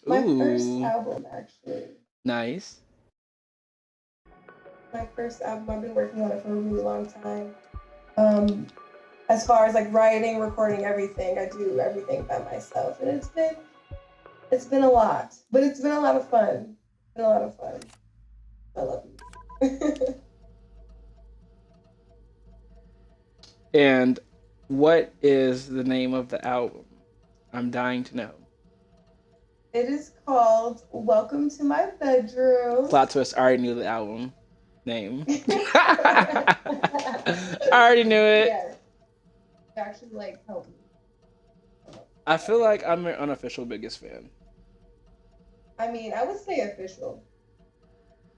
My first Ooh, album, actually. nice. My first album. I've been working on it for a really long time. Um, as far as like writing, recording, everything, I do everything by myself, and it's been a lot, but it's been a lot of fun. It's been a lot of fun. I love you. And what is the name of the album? I'm dying to know. It is called "Welcome to My Bedroom." Plot twist, I already knew the album name. I already knew it. Yeah, actually, like help me. I feel like I'm your unofficial biggest fan. I mean, I would say official.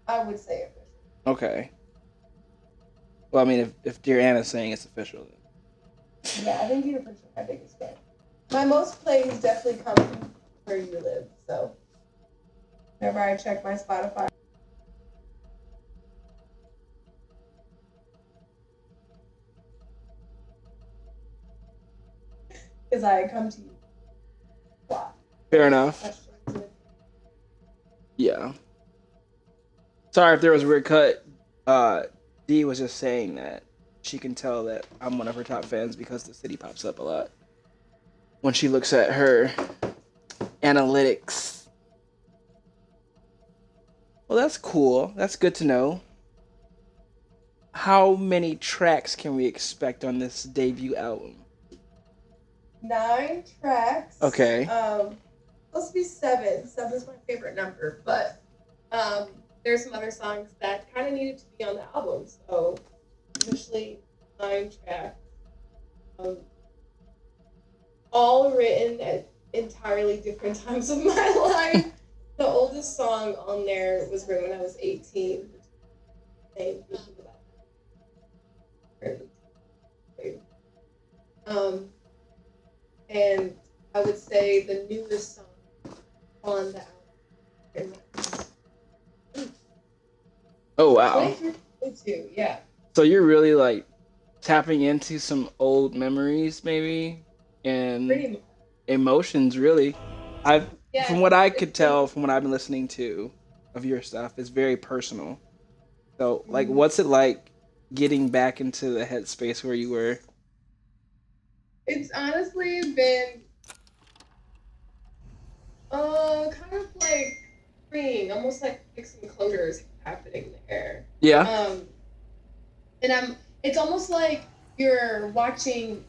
I would say official. Okay. Well, I mean, if Dear Anna's saying it's official, then. Yeah, I think you're for sure my biggest fan. My most plays definitely come from where you live. So whenever I check my Spotify, because I come to you a lot. Fair enough. Yeah. Sorry if there was a weird cut. Uh, Dee was just saying that she can tell that I'm one of her top fans because the city pops up a lot when she looks at her analytics. Well, that's cool. That's good to know. How many tracks can we expect on this debut album? 9 tracks. Okay. Supposed to be seven. Seven's my favorite number, but um, there's some other songs that kind of needed to be on the album. So officially 9 tracks. Um, all written at entirely different times of my life. The oldest song on there was written when I was 18. Um, and I would say the newest song on the album is Oh wow. 2022. Yeah, So you're really like tapping into some old memories, maybe, pretty and much. emotions. Really, I've Yeah, from what I it's could been. tell from what I've been listening to of your stuff, it's very personal. So, like, Mhm. what's it like getting back into the headspace where you were? It's honestly been kind of like freeing, almost like some closure is happening there. Yeah. Um, and it's almost like you're watching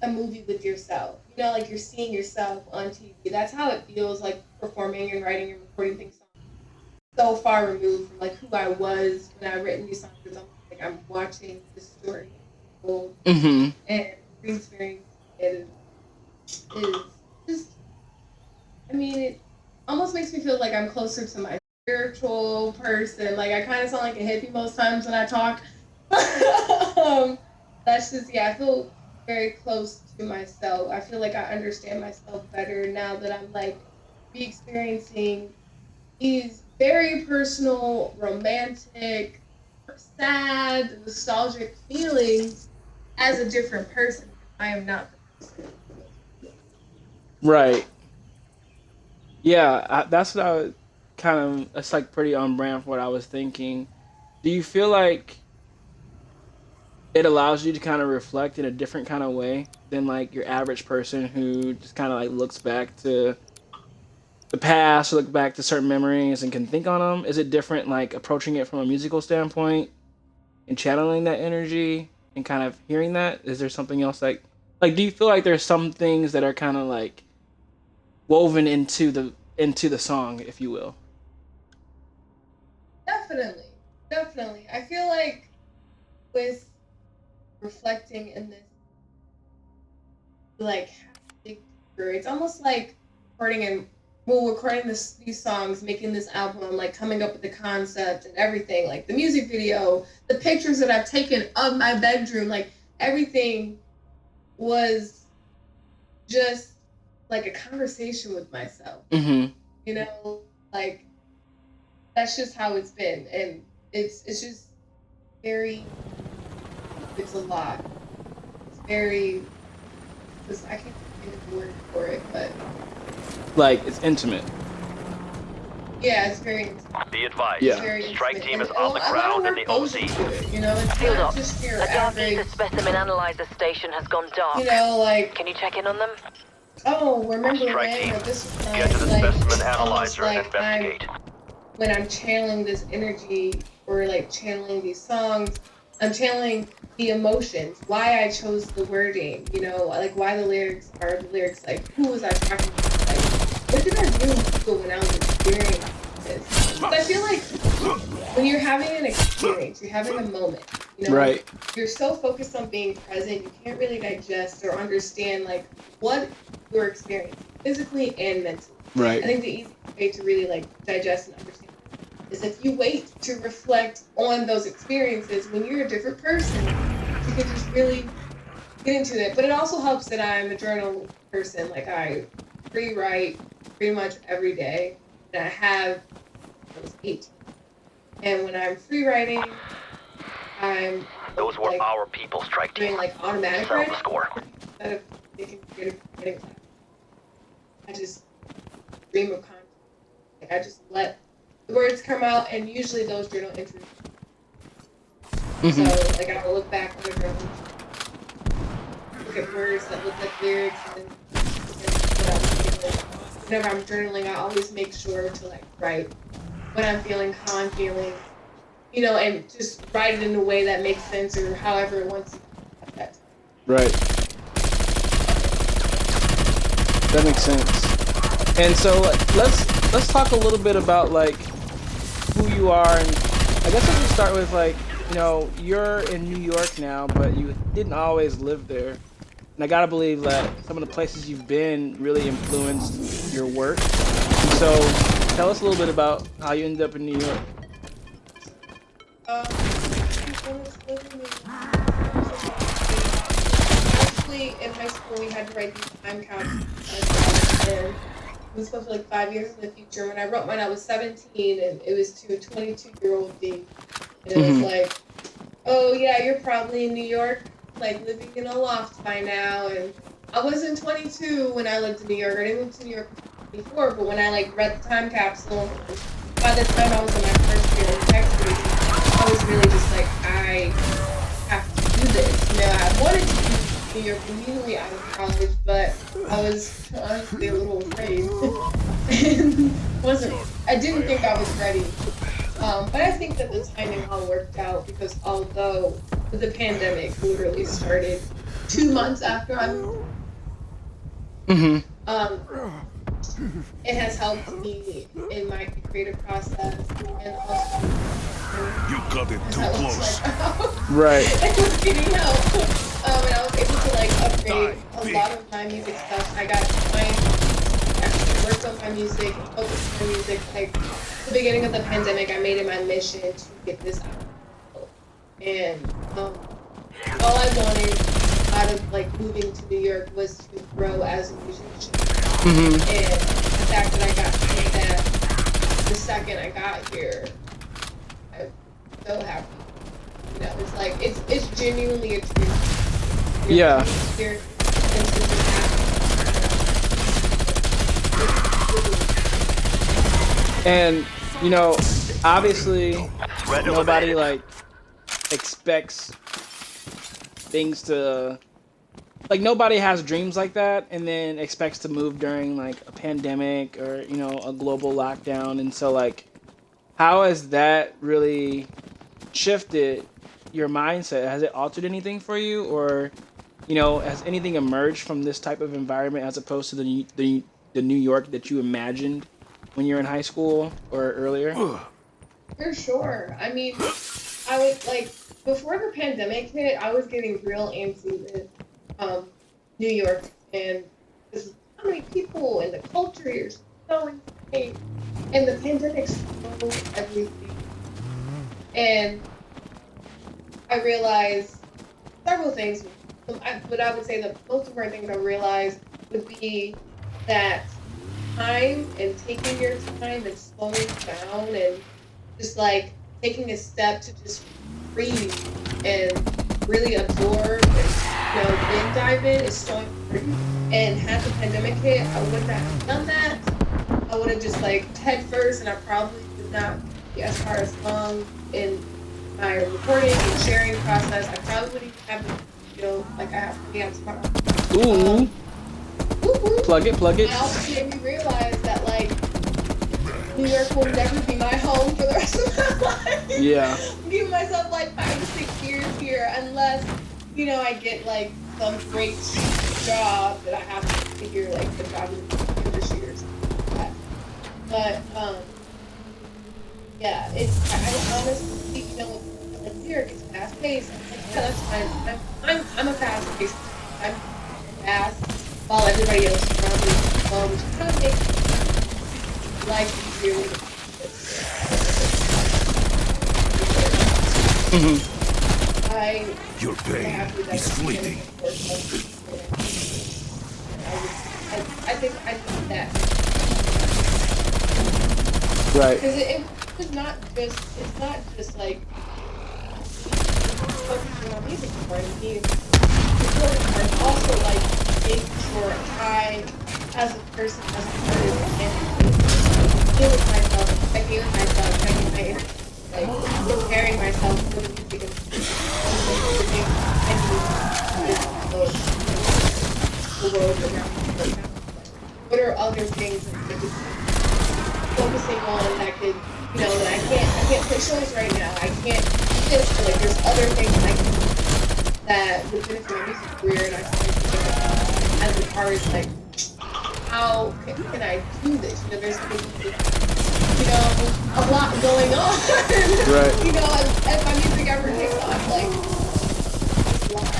a movie with yourself. You know, like you're seeing yourself on TV. That's how it feels like performing and writing and recording things so far removed from like who I was when I written these songs. It's almost like I'm watching the story unfold, Mm-hmm. and re experiencing it is just, I mean, it almost makes me feel like I'm closer to my spiritual person. Like I kind of sound like a hippie most times when I talk. um, that's just, yeah, I feel very close to myself. I feel like I understand myself better now that I'm like re experiencing these very personal, romantic, sad, nostalgic feelings as a different person. I am not the person. Right. Yeah, that's what I was kind of. It's like pretty on brand for what I was thinking. Do you feel like it allows you to kind of reflect in a different kind of way than like your average person who just kind of like looks back to the past, or look back to certain memories and can think on them? Is it different, like approaching it from a musical standpoint and channeling that energy and kind of hearing that? Is there something else like do you feel like there's some things that are kind of like woven into the song, if you will? Definitely. Definitely. I feel like with reflecting in this, like, deeper, it's almost like recording and well, recording these songs, making this album, like coming up with the concept and everything, like the music video, the pictures that I've taken of my bedroom, like everything was just like a conversation with myself. Mm-hmm. You know, like that's just how it's been, and it's just very. It's a lot. It's very. I can't think of the word for it, but Like it's intimate. Yeah, it's very Be advised, it's Yeah. very strike intimate. team is And on the a lot of ground in work the goes OC. into it. You know, it's Field not up. just your A Dark Ether average. specimen analyzer station has gone You dark. know, like, Can you check in on them? oh, remember Strike when? team, Or this is get to the like specimen it's almost analyzer and like investigate. when I'm channeling this energy or like channeling these songs, I'm channeling the emotions, why I chose the wording, you know, like why the lyrics are the lyrics, like who was I talking to, like what did I really feel when I was experiencing this? But I feel like when you're having an experience, you're having a moment, you know, Right. you're so focused on being present, you can't really digest or understand like what you're experiencing physically and mentally. I Right. think the easiest way to really like digest and understand is if you wait to reflect on those experiences when you're a different person, you can just really get into it. But it also helps that I'm a journal person. Like I free write pretty much every day. And I have I was 18. And when I'm free writing, I'm Those were like our people, strike doing team. like automatic Settle the writing score. instead of making creative writing class. I just stream of content. Like I just let the words come out, and usually those journal entries. So Hmm. like I will look back on the journal, look at words that look like lyrics, and then look at what I was feeling. Whenever I'm journaling, I always make sure to like write what I'm feeling, how I'm feeling, you know, and just write it in a way that makes sense or however it wants to at that time. Right. That makes sense. And so let's talk a little bit about like who you are, and I guess I should start with like you're in New York now, but you didn't always live there. And I gotta believe that some of the places you've been really influenced your work. And so tell us a little bit about how you ended up in New York. When I was living actually in high school, we had to write these time capsules, and it was supposed to be like 5 years in the future. When I wrote mine, I was 17, and it was to a 22-year-old D, and it was Hmm. like, oh yeah, you're probably in New York, like living in a loft by now. And I wasn't 22 when I lived in New York. I didn't move to New York until 24, but when I like read the time capsule, by the time I was in my first year in Texas, I was really just like, I have to do this. You know, I wanted to do New York immediately out of college, but I was honestly a little afraid. And I didn't think I was ready. But I think that the timing all worked out because although the pandemic literally started 2 months after I moved, Hmm. um, it has helped me in my creative process and also You got it as too I lost close. my job. Right. It was getting help. And I was able to like upgrade a lot of my music stuff. I got clients, actually worked on my music and focused on my music. Like the beginning of the pandemic, I made it my mission to get this out. And all I wanted out of like moving to New York was to grow as a musician. Hmm. And the fact that I got to do that the second I got here, I'm so happy. You know, it's like it's genuinely a dream. You know, Yeah. coming here and to just And obviously Threat nobody eliminated. like expects things to like nobody has dreams like that and then expects to move during like a pandemic or a global lockdown. And so like how has that really shifted your mindset? Has it altered anything for you, or has anything emerged from this type of environment as opposed to the New York that you imagined when you're in high school or earlier? for sure. I mean, I would like before the pandemic hit, I was getting real antsy with um New York and just how many people and the culture here is so insane. And the pandemic slowed everything. And I realized several things. But I would say the most important things I realized would be that time and taking your time and slowing down and just like taking a step to just breathe and really absorb then dive in is so important. And had the pandemic hit, I would not have done that. I would have just like head first, and I probably would not be as far as long in my recording and sharing process. I probably wouldn't even have, like I have to be on tomorrow. Ooh. Whoop. Plug it. It also made me realize that like New York will never be my home for the rest of my life. Yeah. I'm giving myself like 5 to 6 years here, unless I get like some great job that I have to figure like the job in the industry or something like that. But yeah, I honestly, like New York is fast paced. Yeah, that's fine. I'm a fast paced. I'm fast while everybody else is around me slow, which kind of makes life easier. Your pain is fleeting. I think that. Right. Because it's not just like focusing on music for me. It's also like making sure I, as a person, as an artist, and deal with myself, checking with myself, checking my inner, like preparing myself for the music and the world around me right now. What are other things that I could focusing on that could, that I can't play shows right now. I can't do this, but like there's other things that would benefit my music career, and I find as an artist, like how can I do this? There's a lot going on. Right. As my music ever takes off, like it's a lot.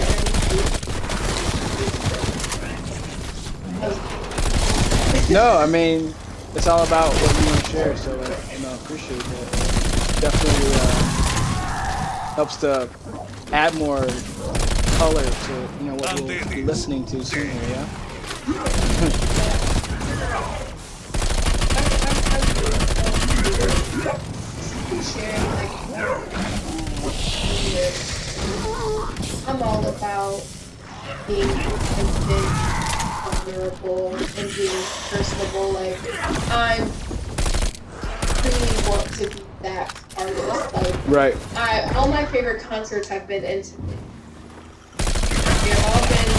No, I mean, it's all about what you want to share, so I appreciate that. Definitely helps to add more color to what we'll be listening to soon here, yeah? I'm all about being consistent, vulnerable, and being personable. Like I really want to be that artist. Like Right. all my favorite concerts have been intimate. They've all been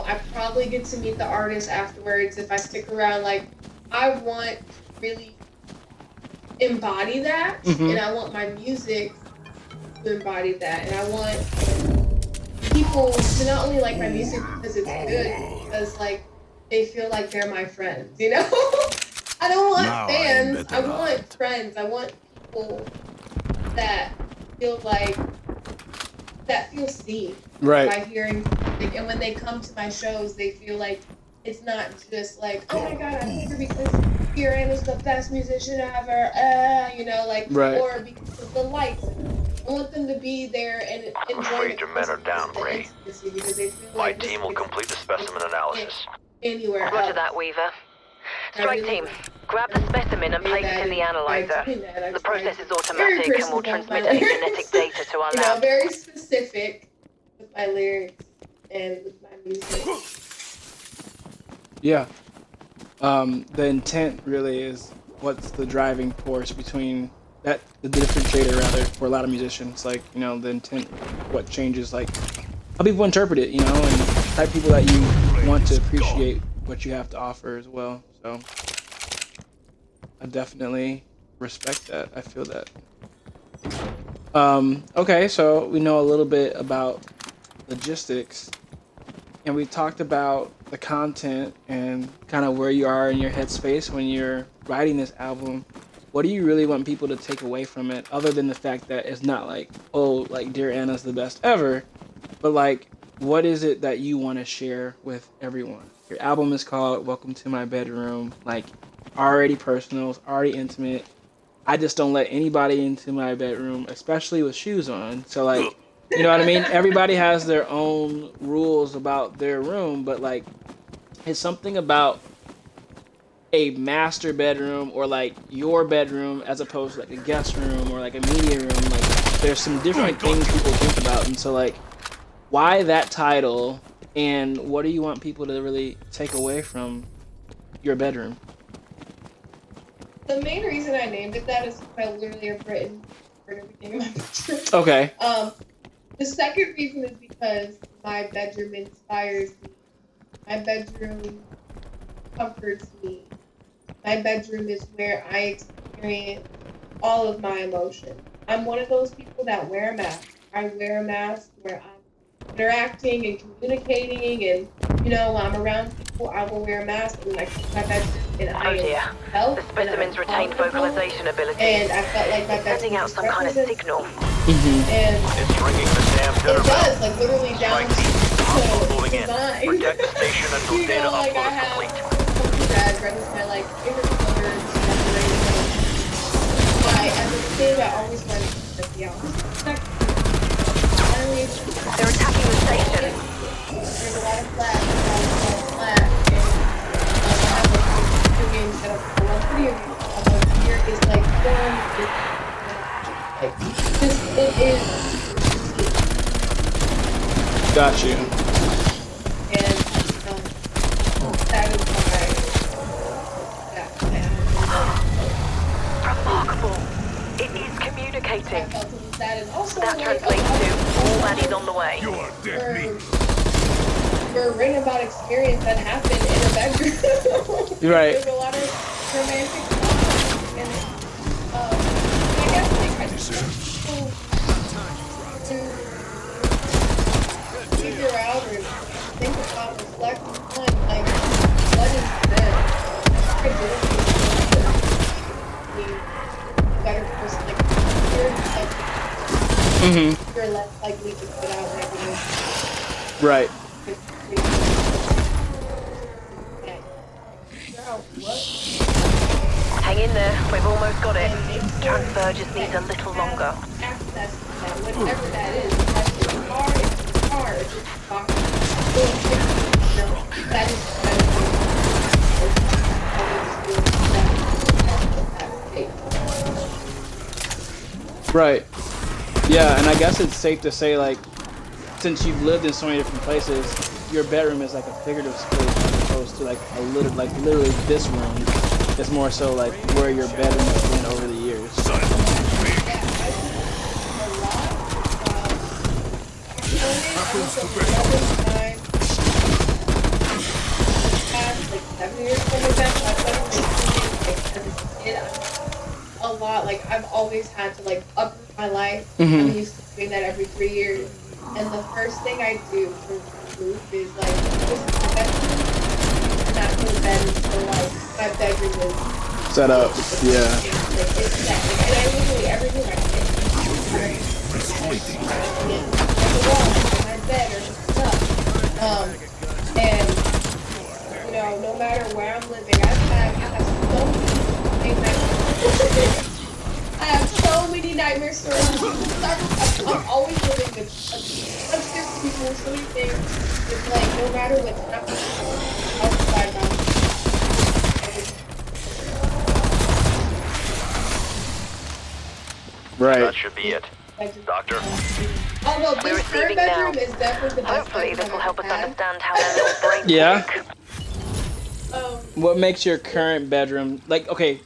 I probably get to meet the artist afterwards if I stick around. Like I want to really embody that, and I want my music to embody that, and I want people to not only like my music because it's good, because like they feel like they're my friends. I don't want fans. I want friends. I want people that feel seen. Right. By hearing music, and when they come to my shows, they feel like it's not just like, oh my god, I'm here because Kieran is the best musician ever, right. Or because of the lights. I want them to be there and enjoy. I'm afraid your men are down, Ray. My team will complete the specimen analysis. Anywhere Roger else. that, Weaver. Strike team, grab the specimen and place it in the analyzer. The process is automatic and will transmit any genetic data to our lab. Very specific with my lyrics and with my music. Yeah. The intent really is what's the driving force between the differentiator rather for a lot of musicians. Like, the intent, what changes like how people interpret it, and the type of people that you want to appreciate what you have to offer as well. So I definitely respect that. I feel that. Okay, so we know a little bit about logistics, and we talked about the content and kind of where you are in your headspace when you're writing this album. What do you really want people to take away from it, other than the fact that it's not like, oh, like Dear Anna's the best ever, but like, what is it that you want to share with everyone? Your album is called Welcome to My Bedroom, like already personal, it's already intimate. I just don't let anybody into my bedroom, especially with shoes on. So like, you know what I mean? Everybody has their own rules about their room, but like, it's something about a master bedroom or like your bedroom as opposed to like a guest room or like a media room. Like there's some different things people think about, and so like, why that title, and what do you want people to really take away from your bedroom? The main reason I named it that is because I literally have written for everything in my bedroom. Okay. The second reason is because my bedroom inspires me. My bedroom comforts me. My bedroom is where I experience all of my emotions. I'm one of those people that wear a mask. I wear a mask where I'm interacting and communicating, and when I'm around people, I will wear a mask, and then I come to my bedroom and I Oh dear. am self, The specimen's retained vocalization ability. and I felt like my It's sending bedroom out some kind of signal. and It's ringing the damn dinner it does, like literally down Strike team. Hostile to moving in. design. Protect the station until data Like upload I is have complete. something that register my like favorite colors, decorating. As a kid, I always wanted to be out. They're attacking the station. There's a lot of flat, and I have a video game set up. I love video games. Although here is like form, like just it is. Got you. And that is why. Remarkable. It is communicating. I felt it was that, and also That like translates to all baddies on the way. You are dead meat. we're writing about experience that happened in a bedroom. Right. There's a lot of romantic songs, and I guess like I just want people to figure out or think about, reflect on like what is this? I didn't be a better person. Like you're less likely to put out negative. Right. Hang in there. We've almost got it. Transfer just needs a little longer. Access to that, whatever that is. That's your car, it's your car, it's your box. That is Right. Yeah, and I guess it's safe to say, like, since you've lived in so many different places, your bedroom is like a figurative space as opposed to like a little, like literally this room. It's more so like where your bedroom has been over the years. A lot. Like I've always had to like uproot my life. I'm used to doing that every 3 years. And the first thing I do to move is like this is my bedroom. And not go to bed until like my bedroom is Set up. Yeah. like it's set. Like, and I literally everything I can the wall, my bed or stuff. And no matter where I'm living, I have so many nightmares. I have so many nightmare stories. I'm always living with upstairs people, so many things. It's like no matter what's happening outside my Right. That should be it. Doctor? Although We're this third receiving now. bedroom is definitely the best Hopefully this will help us bedroom understand how their little brains Yeah. work. I've had. What makes your current bedroom like? Okay,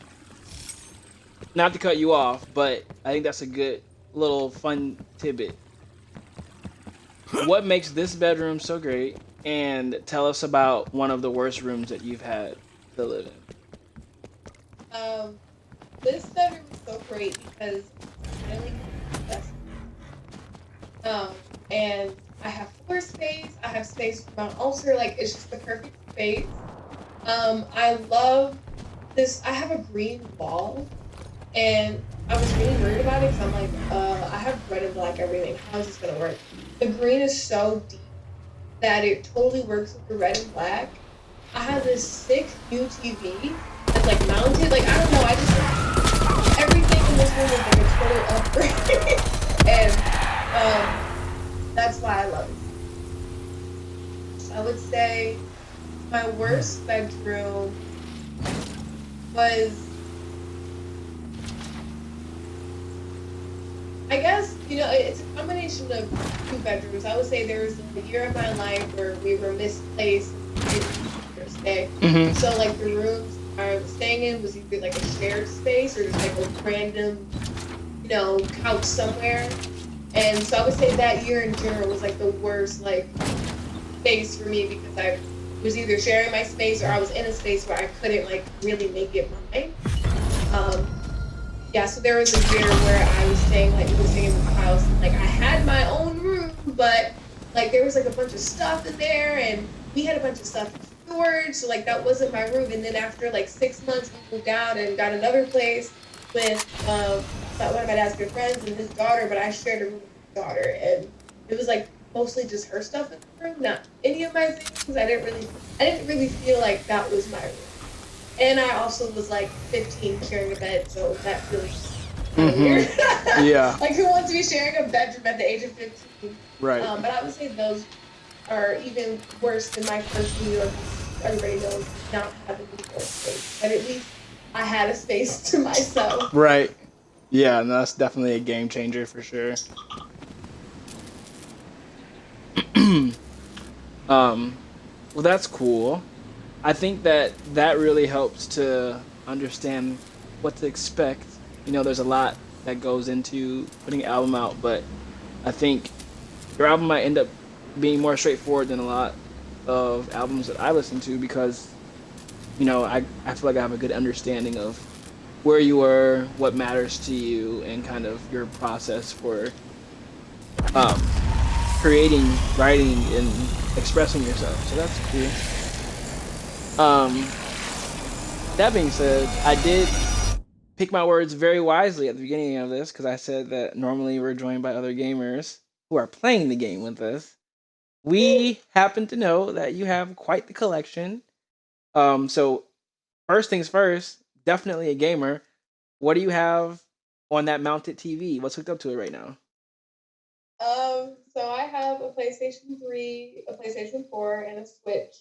not to cut you off, but I think that's a good little fun tidbit. What makes this bedroom so great? And tell us about one of the worst rooms that you've had to live in. This bedroom is so great because it's really best. And I have floor space. I have space for my ulcer. Like it's just the perfect space. I love this. I have a green wall, and I was really worried about it because I'm like, I have red and black everything. How is this gonna work? The green is so deep that it totally works with the red and black. I have this sick new TV that's like mounted. Like I don't know. I just everything in this room is like a total upgrade, and that's why I love it. I would say my worst bedroom was, I guess, it's a combination of two bedrooms. I would say there was a year of my life where we were misplaced in first day. Mm-hmm. So like the rooms I was staying in was either like a shared space or just like a random, couch somewhere. And so I would say that year in general was like the worst like space for me because I was either sharing my space or I was in a space where I couldn't like really make it mine. Yeah, so there was a year where I was staying in the house. And, like I had my own room, but like there was like a bunch of stuff in there, and we had a bunch of stuff in storage. So like that wasn't my room. And then after like 6 months, we moved out and got another place with one of my dad's good friends and his daughter. But I shared a room with his daughter, and it was like mostly just her stuff in the room, not any of my things. I didn't really feel like that was my room. And I also was like 15 sharing a bed, so that feels weird. Yeah. Like who wants to be sharing a bedroom at the age of 15? Right. But I would say those are even worse than my first New York. Everybody knows not having a New York space, but at least I had a space to myself. Right. Yeah, and that's definitely a game changer for sure. Well, that's cool. I think that really helps to understand what to expect. There's a lot that goes into putting an album out, but I think your album might end up being more straightforward than a lot of albums that I listen to because, I feel like I have a good understanding of where you were, what matters to you, and kind of your process for creating, writing, and expressing yourself. So that's cool. That being said, I did pick my words very wisely at the beginning of this because I said that normally we're joined by other gamers who are playing the game with us. We happen to know that you have quite the collection. So first things first, definitely a gamer. What do you have on that mounted TV? What's hooked up to it right now? So I have a PlayStation 3, a PlayStation 4, and a Switch.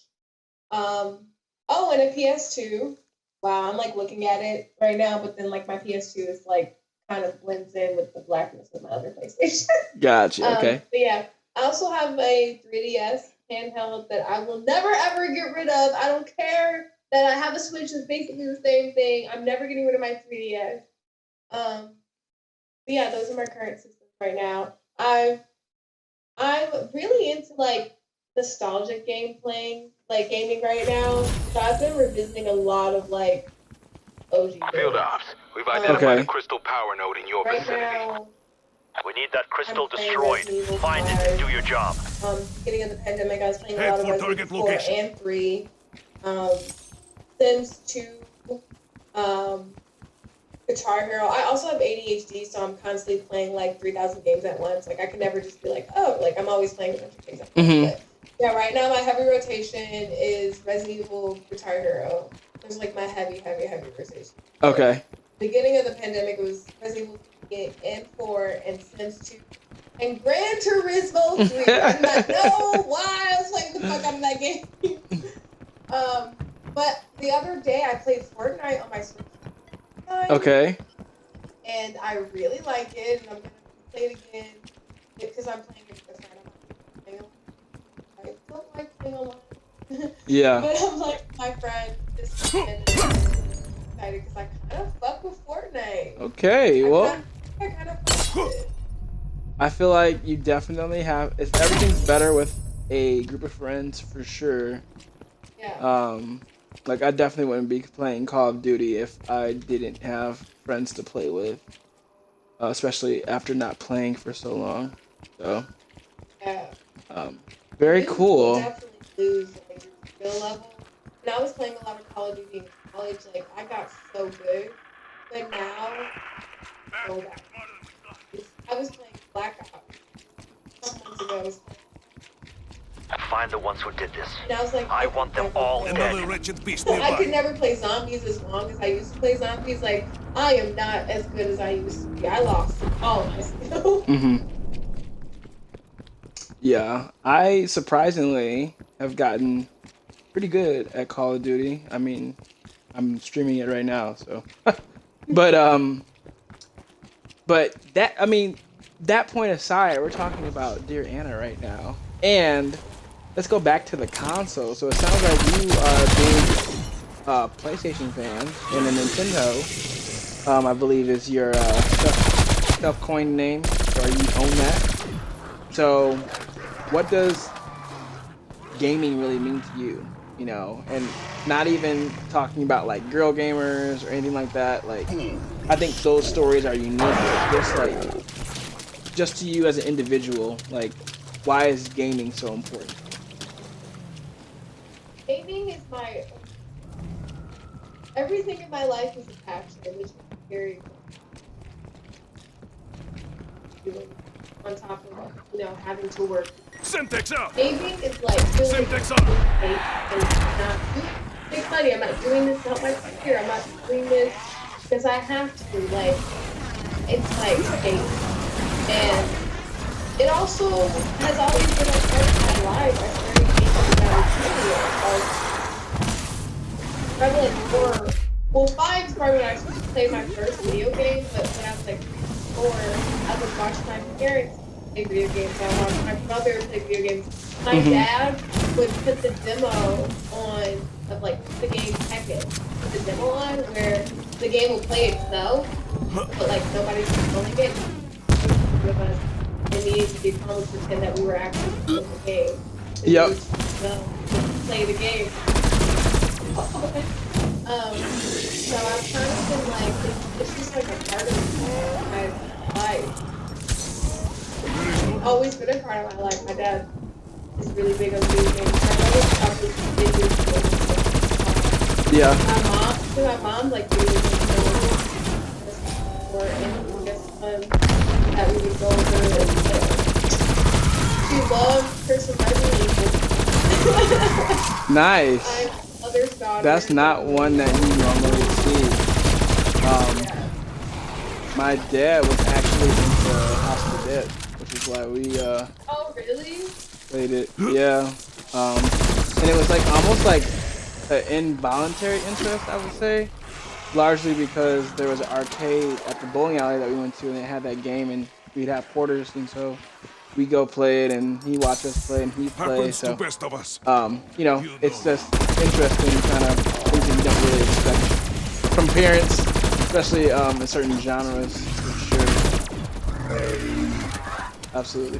And a PS2. Wow, I'm like looking at it right now, but then like my PS2 is like kind of blends in with the blackness of my other PlayStation. Gotcha. Okay. But yeah, I also have a 3DS handheld that I will never ever get rid of. I don't care that I have a Switch that's basically the same thing. I'm never getting rid of my 3DS. But yeah, those are my current systems right now. I'm really into like nostalgic gaming right now. So I've been revisiting a lot of like OG Field games. ops. We've identified Okay. a crystal power node in your Right vicinity. now, We need that crystal I'm playing destroyed. Resident Evil Find it and do your job. Beginning of the pandemic, I was playing a Head lot of for Resident target Evil 4 location. and 3. Sims 2, Guitar Hero. I also have ADHD, so I'm constantly playing like 3,000 games at once. Like I can never just be like, oh, like I'm always playing a bunch of games at once. Mhm. But yeah, right now my heavy rotation is Resident Evil, Guitar Hero. There's like my heavy rotation. Okay. Beginning of the pandemic, it was Resident Evil 3 and 4 and Sims 2 and Gran Turismo 3. I do not know why I was playing the fuck out of that game. But the other day I played Fortnite on my Switch. Okay. And I really like it, and I'm gonna play it again because I'm playing it with a friend. I don't like playing online. Yeah. But I'm like my friend just excited because I kind of fuck with Fortnite. Okay. Well, I kind of fuck with it. I feel like you definitely have. Everything's better with a group of friends for sure. Yeah. Like I definitely wouldn't be playing Call of Duty if I didn't have friends to play with, especially after not playing for so long. So, Yeah. very You cool. definitely lose like your skill level. And I was playing a lot of Call of Duty in college. Like I got so good, but now so bad. I was playing Black Ops a couple months ago. I was playing, Find the ones who did this. and I was like, I want them all Another dead. wretched beast I could nearby. never play zombies as long as I used to play zombies. Like I am not as good as I used to be. I lost all my skills. Mhm. Yeah, I surprisingly have gotten pretty good at Call of Duty. I mean, I'm streaming it right now, so. but but that I mean, that point aside, we're talking about Dear Anna right now, and let's go back to the console. So it sounds like you are a big PlayStation fan, and a Nintendo, I believe, is your self-coined name, or you own that. So, what does gaming really mean to you? You know, and not even talking about like girl gamers or anything like that. Like, I think those stories are unique, but just to you as an individual, like, why is gaming so important? Gaming is my everything in my life is a passion, which is very doing on top of having to work. Semtex out! Gaming is like feeling Semtex like on! and not doing make money. I'm not doing this to help my career. I'm not doing this because I have to. Like it's like escape. And it also has always been a part of my life. I started gaming when I was 2 probably like 5 is probably when I played my first video game, but when I was like 4, I would watch my parents play video games. I watched my brother play video games. My dad would put the demo on of like the game Tekken. Put the demo on where the game will play itself, but like nobody's controlling it. With us, and me and the would pretend that we were actually playing the game. Yep. Play the game. So I've kind of been like, it's just like a part of my life. Always been a part of my life. My dad is really big on video games. My brother's probably the biggest game. Yeah. My mom like video games before, and just that we would go over and play. She loved Person Resident Evil. Nice. That's not one that you normally see. My dad was actually into House of the Dead, which is why we oh really? played it. Yeah. And it was like almost like an involuntary interest, I would say. Largely because there was an arcade at the bowling alley that we went to, and it had that game, and we'd have porters, and so we go play it, and he watched us play, and he played. So, it's just interesting kind of things that you don't really expect from parents, especially in certain genres, for sure. Absolutely.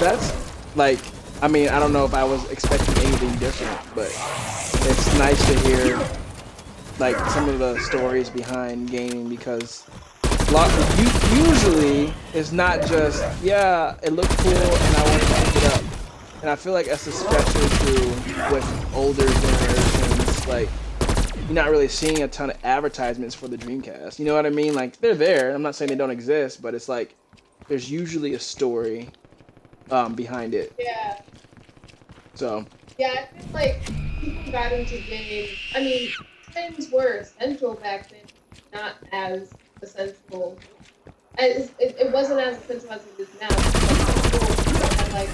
That's like, I mean, I don't know if I was expecting anything different, but it's nice to hear like some of the stories behind gaming, because usually it's not just it looked cool and I want to pick it up, and I feel like that's especially true with older generations. Like, you're not really seeing a ton of advertisements for the Dreamcast. You know what I mean? Like, they're there. I'm not saying they don't exist, but it's like there's usually a story behind it. Yeah. So. Yeah, I feel like people got into games. I mean, games were essential back then, not as essential. As it wasn't as essential as it is now. Like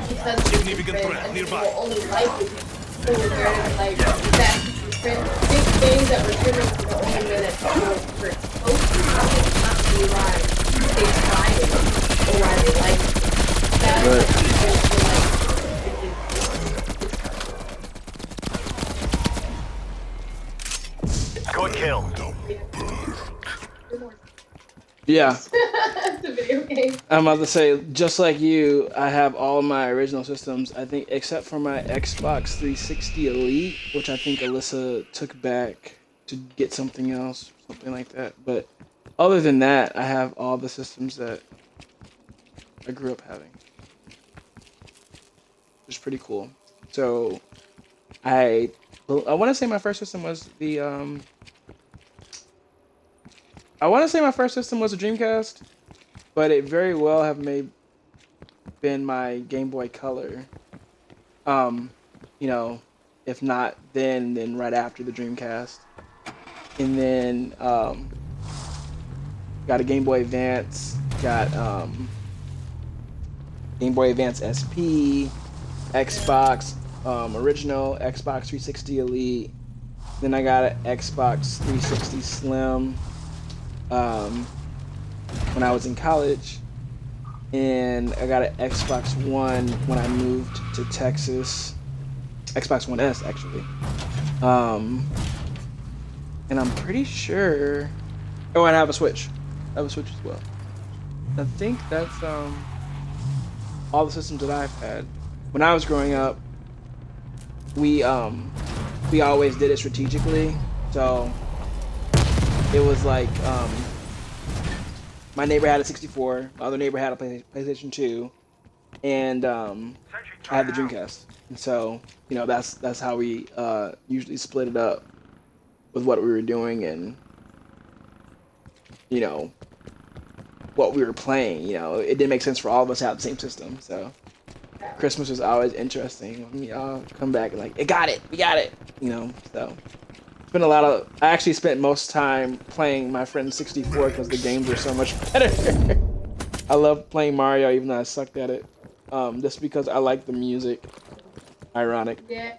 because significant threat nearby. Only like it. So like that big games that were driven to the only way that people were exposed to. It's not really why they tried it or why they liked it. Right. Good kill. Yeah. The video game. I'm about to say, just like you, I have all of my original systems, I think, except for my Xbox 360 Elite, which I think Alyssa took back to get something else, something like that. But other than that, I have all the systems that I grew up having. Which is pretty cool. So, I want to say my first system was the I want to say my first system was a Dreamcast, but it very well have been my Game Boy Color. If not then right after the Dreamcast. And then got a Game Boy Advance, got Game Boy Advance SP, Xbox, original Xbox 360 Elite, Then I got an Xbox 360 Slim um, when I was in college, and I got an Xbox One when I moved to Texas. Xbox One S actually. Um, and I'm pretty sure. Oh, and I have a Switch. I have a Switch as well. I think that's all the systems that I've had. When I was growing up, we um we always did it strategically. So it was like my neighbor had a 64, my other neighbor had a PlayStation 2, and I had the Dreamcast. And so that's how we usually split it up with what we were doing and you know what we were playing. It didn't make sense for all of us to have the same system. So Christmas was always interesting when we all come back and like, it got it, we got it. So it's been a lot of. I actually spent most time playing my friend's 64 because the games are so much better. I love playing Mario even though I sucked at it. Just because I like the music. Ironic. Yeah.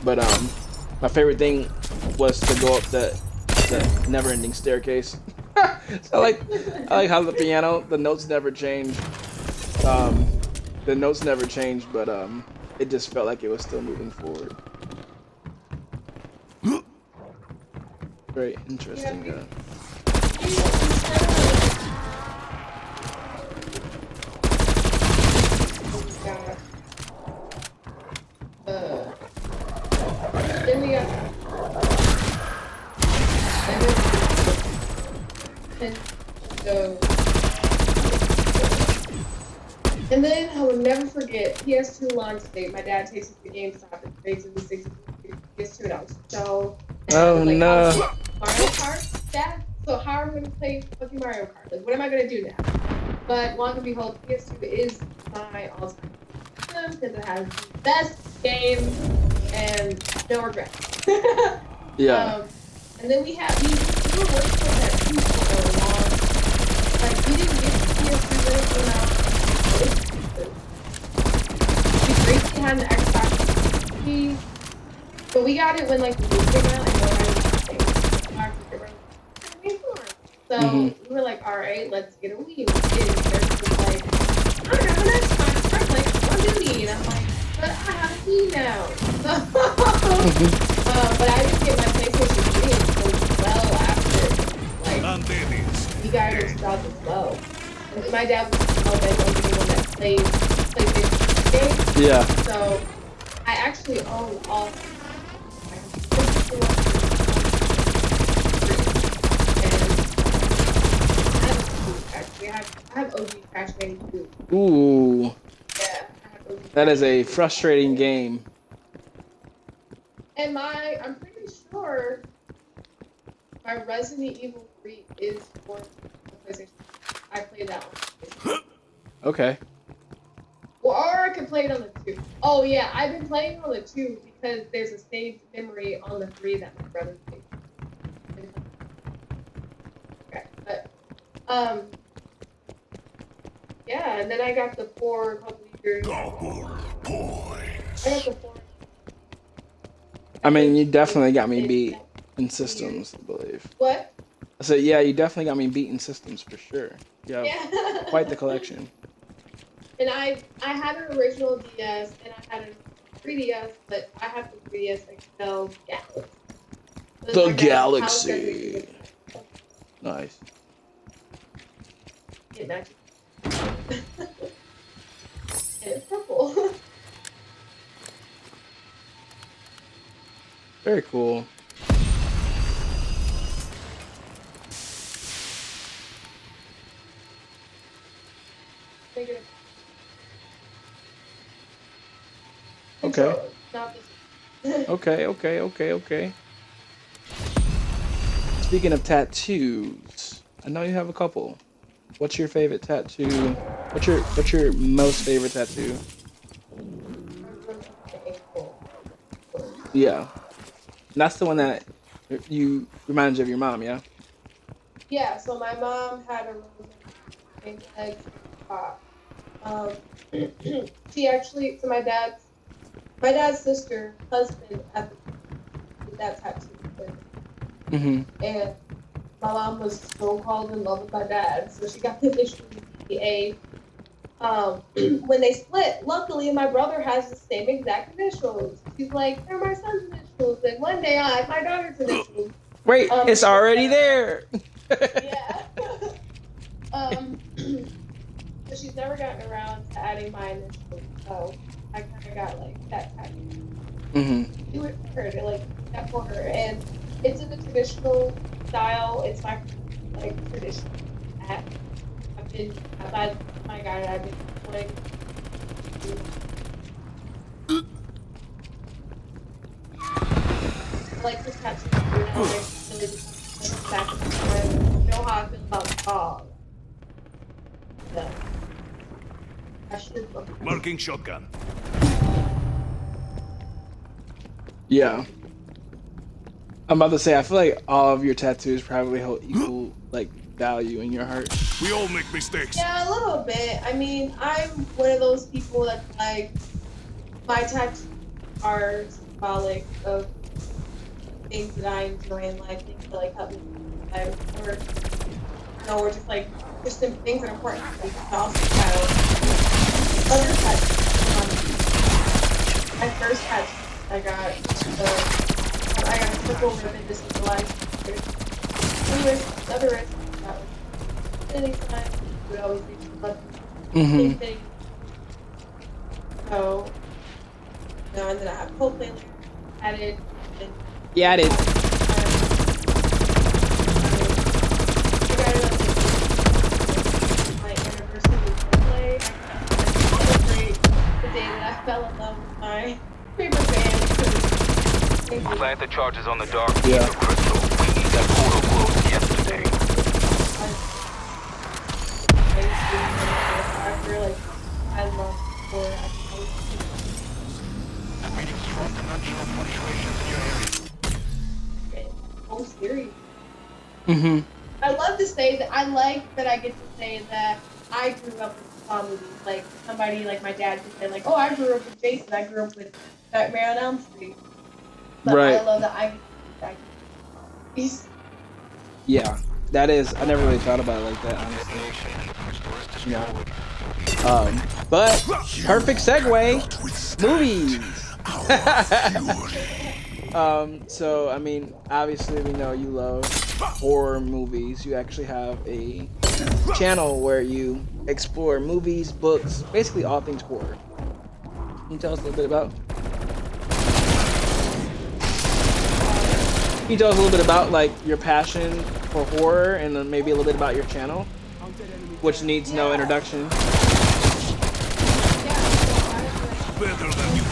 But my favorite thing was to go up the never-ending staircase. So I like how the piano, the notes never change. Um, the notes never changed, but it just felt like it was still moving forward. Very interesting. Then we got and so and then I will never forget PS2 launch date. My dad takes us to GameStop and trades in the 64 PS2 and I was so Oh like, no. Mario Kart, Dad? So how am I gonna play fucking Mario Kart? Like what am I gonna do now? But long and behold, PS2 is my all-time system because it has the best games and no regrets. Yeah. And then we were working with that team for a long. Like we didn't get the PS3 when it came out. We raced behind the Xbox 3, but we got it when like the Wii came out and nobody was so we were like, all right, let's get a Wii. We did. There's was like, I have an Xbox. I'm like, what do you need? I'm like, but I have a Wii now. But I didn't get my PlayStation 3 until well after, like, we got it in 2012. And my dad was the only one that played PlayStation games. Yeah. So I actually own all. I have OG Crash Bandicoot. Ooh. Yeah, I have OG. That is a frustrating game. And I'm pretty sure my Resident Evil 3 is for the PlayStation. I played that one. Okay. Or I could play it on the 2. Oh yeah, I've been playing on the 2 because there's a saved memory on the 3 that my brother played. Okay, but yeah, and then I got the 4 a couple years. Double points. I got the 4. I mean, you definitely got me beat in systems, I believe. What? I said, yeah, you definitely got me beat in systems for sure. Yeah. Quite the collection. And I had an original DS and I had a 3DS, but I have the 3DS XL Galaxy. The Galaxy. Nice. Yeah, that's and it's purple. Very cool. Okay. Okay. Speaking of tattoos, I know you have a couple. What's your favorite tattoo? What's your most favorite tattoo? Yeah. And that's the one that you reminds you of your mom, yeah? Yeah, so my mom had a rose egg top. She actually, so my dad's sister, husband at the that tattoo. Mm-hmm. And my mom was so called in love with my dad, so she got the initial DA. When they split, luckily my brother has the same exact initials. She's like, they're my son's initials, and one day I have my daughter's initials. Wait, it's already there. Yeah. So she's never gotten around to adding my initials, so I kind of got like that tattoo. Mm-hmm. Do it for her, to like that for her, and it's in the traditional style. It's my like traditional hat. I've my guy, I've been playing. I like this tattoo too now. Like really just back in the time. You know how I feel about dog. Yeah. I should look. Marking shotgun. Yeah. I'm about to say, I feel like all of your tattoos probably hold equal like value in your heart. We all make mistakes. Yeah, a little bit. I mean, I'm one of those people that like my tattoos are symbolic of things that I enjoy in life, things that like help me life, or or just like just some things that are important to me. I also have other tattoos. My first tattoo I got I got a purple ribbon just in the life. Anyways, the other is that was anytime would always be fun. Same thing. So and then I have Coldplay added. And Yeah, I did. My anniversary with Coldplay. I celebrate the day that I fell in love with my favorite band. Plant the charges on the dark Yeah. crystal. We need that portal closed yesterday. I love for I'm reading strong dimensional fluctuations in your area. oh serious. Mm-hmm. I love to say that I like that I get to say that I grew up with Saw movies. Like somebody like my dad could say like, oh, I grew up with Jason. I grew up with Nightmare on Elm Street. But Right. I love that I get to Yeah, that is. I never really thought about it like that, honestly. Yeah. But perfect segue. Movies. So I mean, obviously we know you love horror movies. You actually have a channel where you explore movies, books, basically all things horror. Can you tell us a little bit about? Can you tell us a little bit about like your passion for horror, and then maybe a little bit about your channel, which needs no introduction. Better than you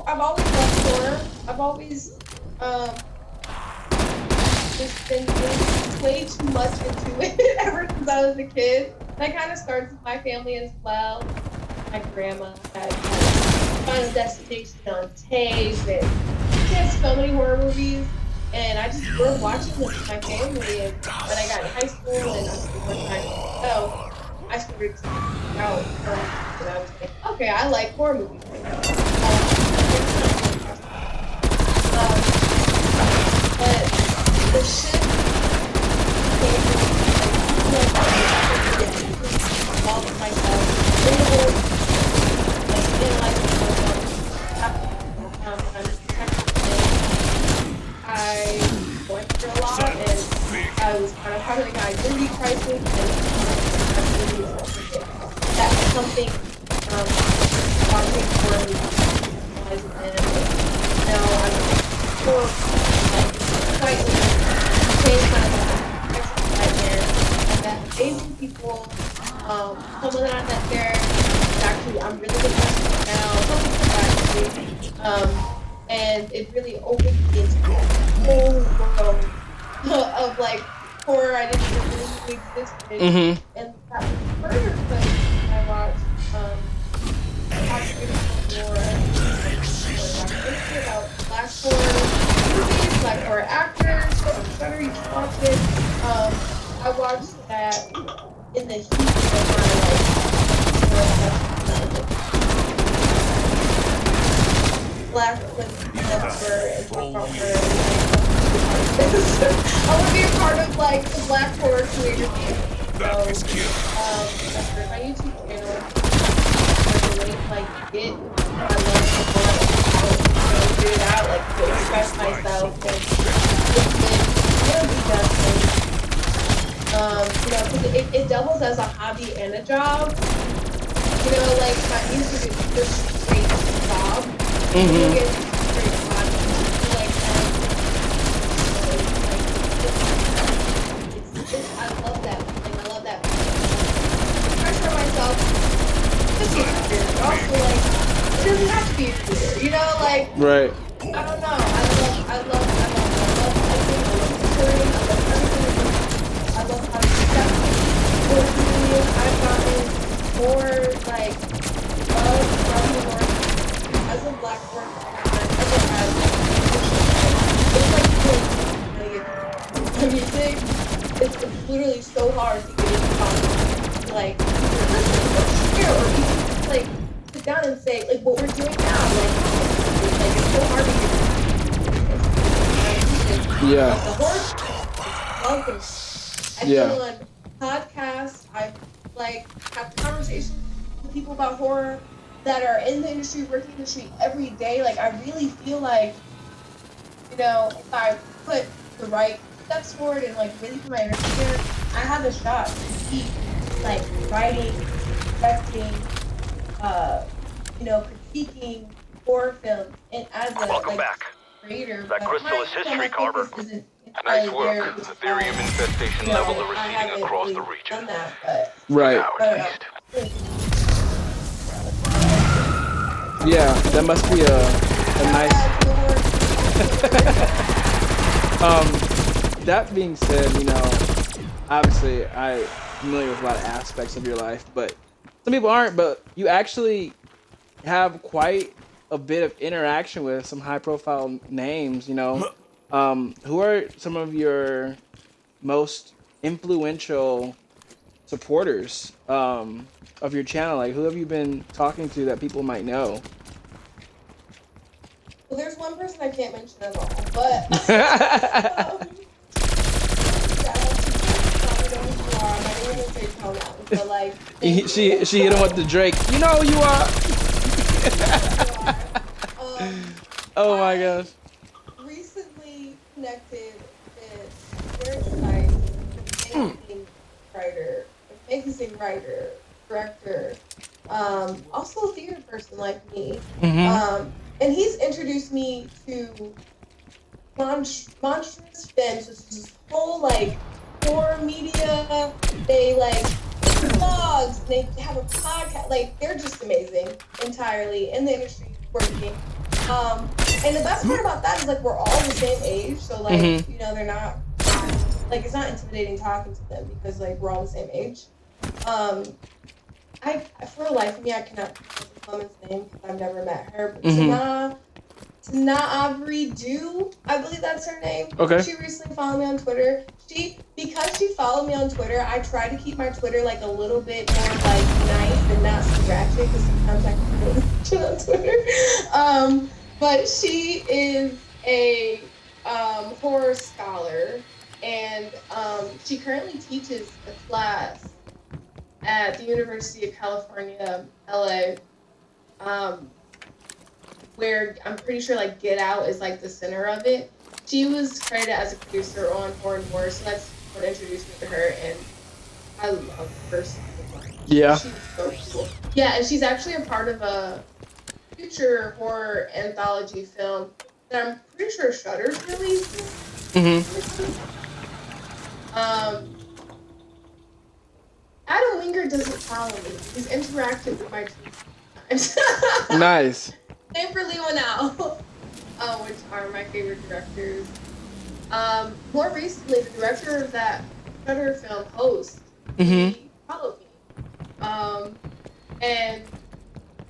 I've always loved horror. I've always just been way too much into it ever since I was a kid. That kind of starts with my family as well. My grandma had Final Destination on tape, and she had so many horror movies. And I just grew up watching this with my family. And when I got in high school and I started working myself, I started to out and I was like, okay, I like horror movies. But the shift came all of myself in the whole I went through a lot and I was kind of having an identity crisis and that was something watching horror movies and now I'm slightly changed my exercise there and that amazing people someone that I met there actually I'm really good friends with now actually and it really opened me into the whole world of like horror I didn't even know existed. And that was further place I watched about black horror movies, black horror actors, so I'm sure you should watch it. I watched that in the heat of my Black Lives Matter and talk about her. I want to be a part of like the Black horror community. So, that's my YouTube channel. Like it, I learned to get it out, like to express myself and it doubles as a hobby and a job. You know, like my music is just straight job. Mm-hmm. I love that. Like, I love that. Pressure myself. Just get career. Also, like, it doesn't have to be a career. You know, like. Right. I don't know. I love everything. I love how successful I've gotten more like love from the work as a Black work it's like music. It's literally so hard to get into like listen or share or even like sit down and say like what we're doing now. Like it's so hard to get. Yeah. The horror welcome. I feel on podcasts. I like have conversations with people about horror that are in the industry, working in the industry every day. Like I really feel like, you know, if I put the right steps forward and like really put my energy there, I have a shot to keep like writing, directing, you know, critiquing horror films and as a Welcome like back. creator. That crystal is history, Carver. Nice work. Ethereum infestation levels are receding across the region. Right. Now at least. Yeah, that must be a nice. That being said, you know, obviously I'm familiar with a lot of aspects of your life, but some people aren't. But you actually have quite a bit of interaction with some high-profile names. You know, who are some of your most influential supporters of your channel? Like, who have you been talking to that people might know? Well, there's one person I can't mention at all, but she hit him with the Drake. You know who you are. Oh my gosh. Recently connected with very nice, amazing writer, director, also a theater person like me. Mm-hmm. And he's introduced me to Monstrous Films, which is this whole like horror media. They like vlogs, they have a podcast. Like they're just amazing entirely in the industry working. And the best part about that is like we're all the same age, so like you know they're not like it's not intimidating talking to them because like we're all the same age. I for the life of me I cannot pronounce the woman's name because I've never met her, but Tana Avri Du, I believe that's her name. Okay. She recently followed me on Twitter. Because she followed me on Twitter, I try to keep my Twitter like a little bit more like nice and not scratchy because sometimes I can on Twitter. But she is a horror scholar and she currently teaches a class at the University of California, LA, where I'm pretty sure like Get Out is like the center of it. She was credited as a producer on Horror and More, so that's what introduced me to her, and I love her so much. Yeah. She's so cool. Yeah, and she's actually a part of a future horror anthology film that I'm pretty sure Shudder's releasing. Adam Winger doesn't follow me. He's interacted with my tweets. Nice. Same for Leo now. Which are my favorite directors. More recently, the director of that Shudder film, Host, he followed me. And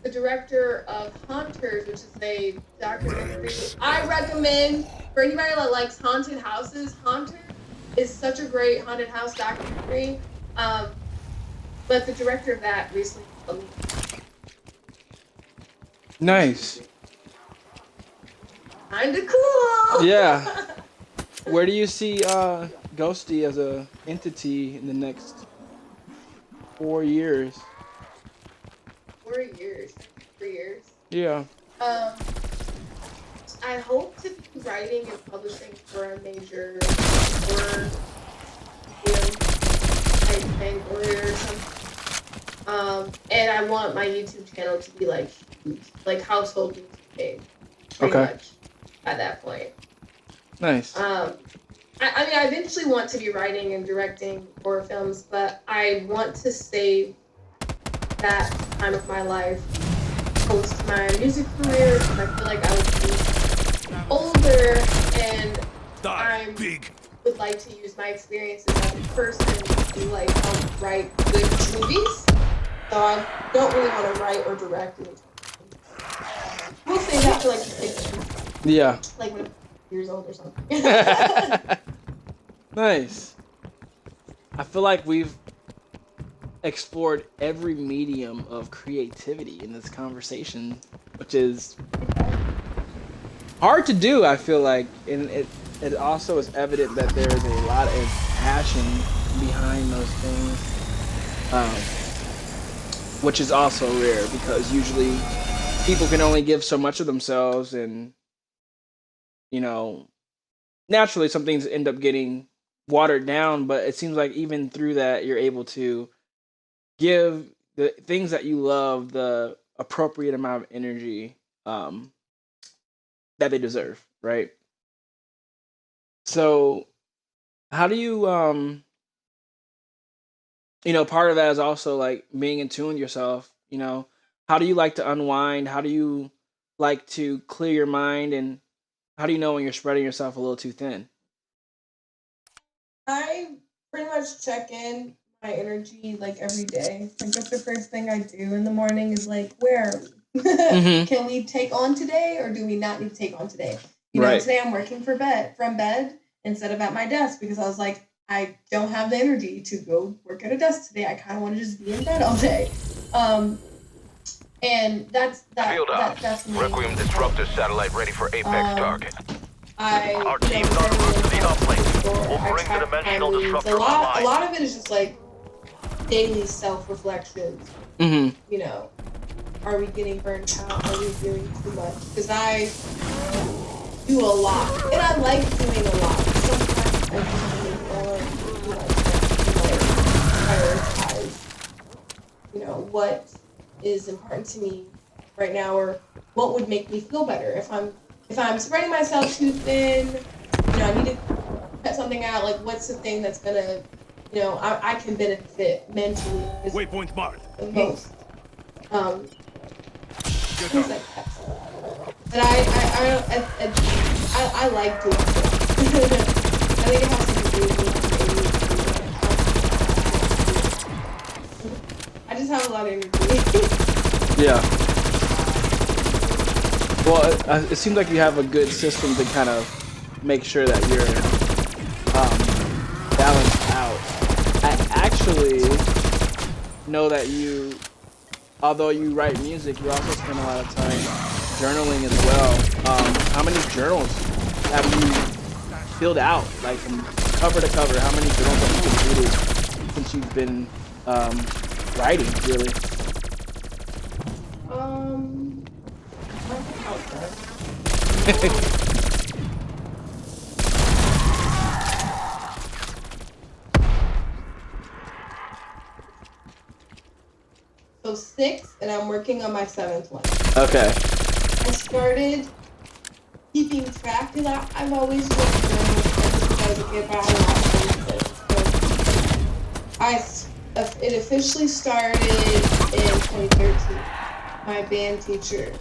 the director of Haunters, which is a documentary I recommend for anybody that likes haunted houses. Haunters is such a great haunted house documentary. But the director of that recently told me. Nice. Kinda cool. Yeah. Where do you see Ghosty as a entity in the next 4 years? 4 years, 3 years. Yeah. Um, I hope to be writing and publishing for a major horror, type thing or something. And I want my YouTube channel to be like huge, like household YouTube name, pretty much at that point. Nice. I mean, I eventually want to be writing and directing horror films, but I want to save that time of my life post my music career because I feel like I would be older and I would like to use my experiences as a person to like help write good movies. So I don't really want to write or direct anything. We'll say that for like the 60s. Yeah. Like when I'm years old or something. Nice. I feel like we've explored every medium of creativity in this conversation, which is hard to do, I feel like. And it also is evident that there is a lot of passion behind those things, which is also rare because usually people can only give so much of themselves, and naturally some things end up getting watered down, but it seems like even through that you're able to give the things that you love the appropriate amount of energy that they deserve, right? So how do you part of that is also like being in tune with yourself. How do you like to unwind? How do you like to clear your mind, and how do you know when you're spreading yourself a little too thin? I pretty much check in my energy like every day. Like that's the first thing I do in the morning is like, where can we take on today or do we not need to take on today? Today I'm working from bed instead of at my desk because I was like, I don't have the energy to go work at a desk today. I kind of want to just be in bed all day. And that's me. Requiem disruptor satellite ready for Apex target. Our team's on route to the uplink. We'll bring the dimensional disruptor online. A lot of it is just like daily self-reflections. Are we getting burnt out? Are we doing too much? Because I do a lot, and I like doing a lot. Sometimes I just think too much to prioritize. What is important to me right now, or what would make me feel better if I'm spreading myself too thin. I need to cut something out. Like, what's the thing that's gonna, I can benefit mentally. Waypoint marked. The most. Things like that. But I like doing it. I think it has to do with I just have a lot of energy. Yeah. Well, it seems like you have a good system to kind of make sure that you're balanced out. I actually know that although you write music, you also spend a lot of time journaling as well. How many journals have you filled out, like from cover to cover? How many journals have you completed since you've been writing, really? So 6, and I'm working on my 7th one. Okay. I started keeping track because I've always just it officially started in 2013. My band teacher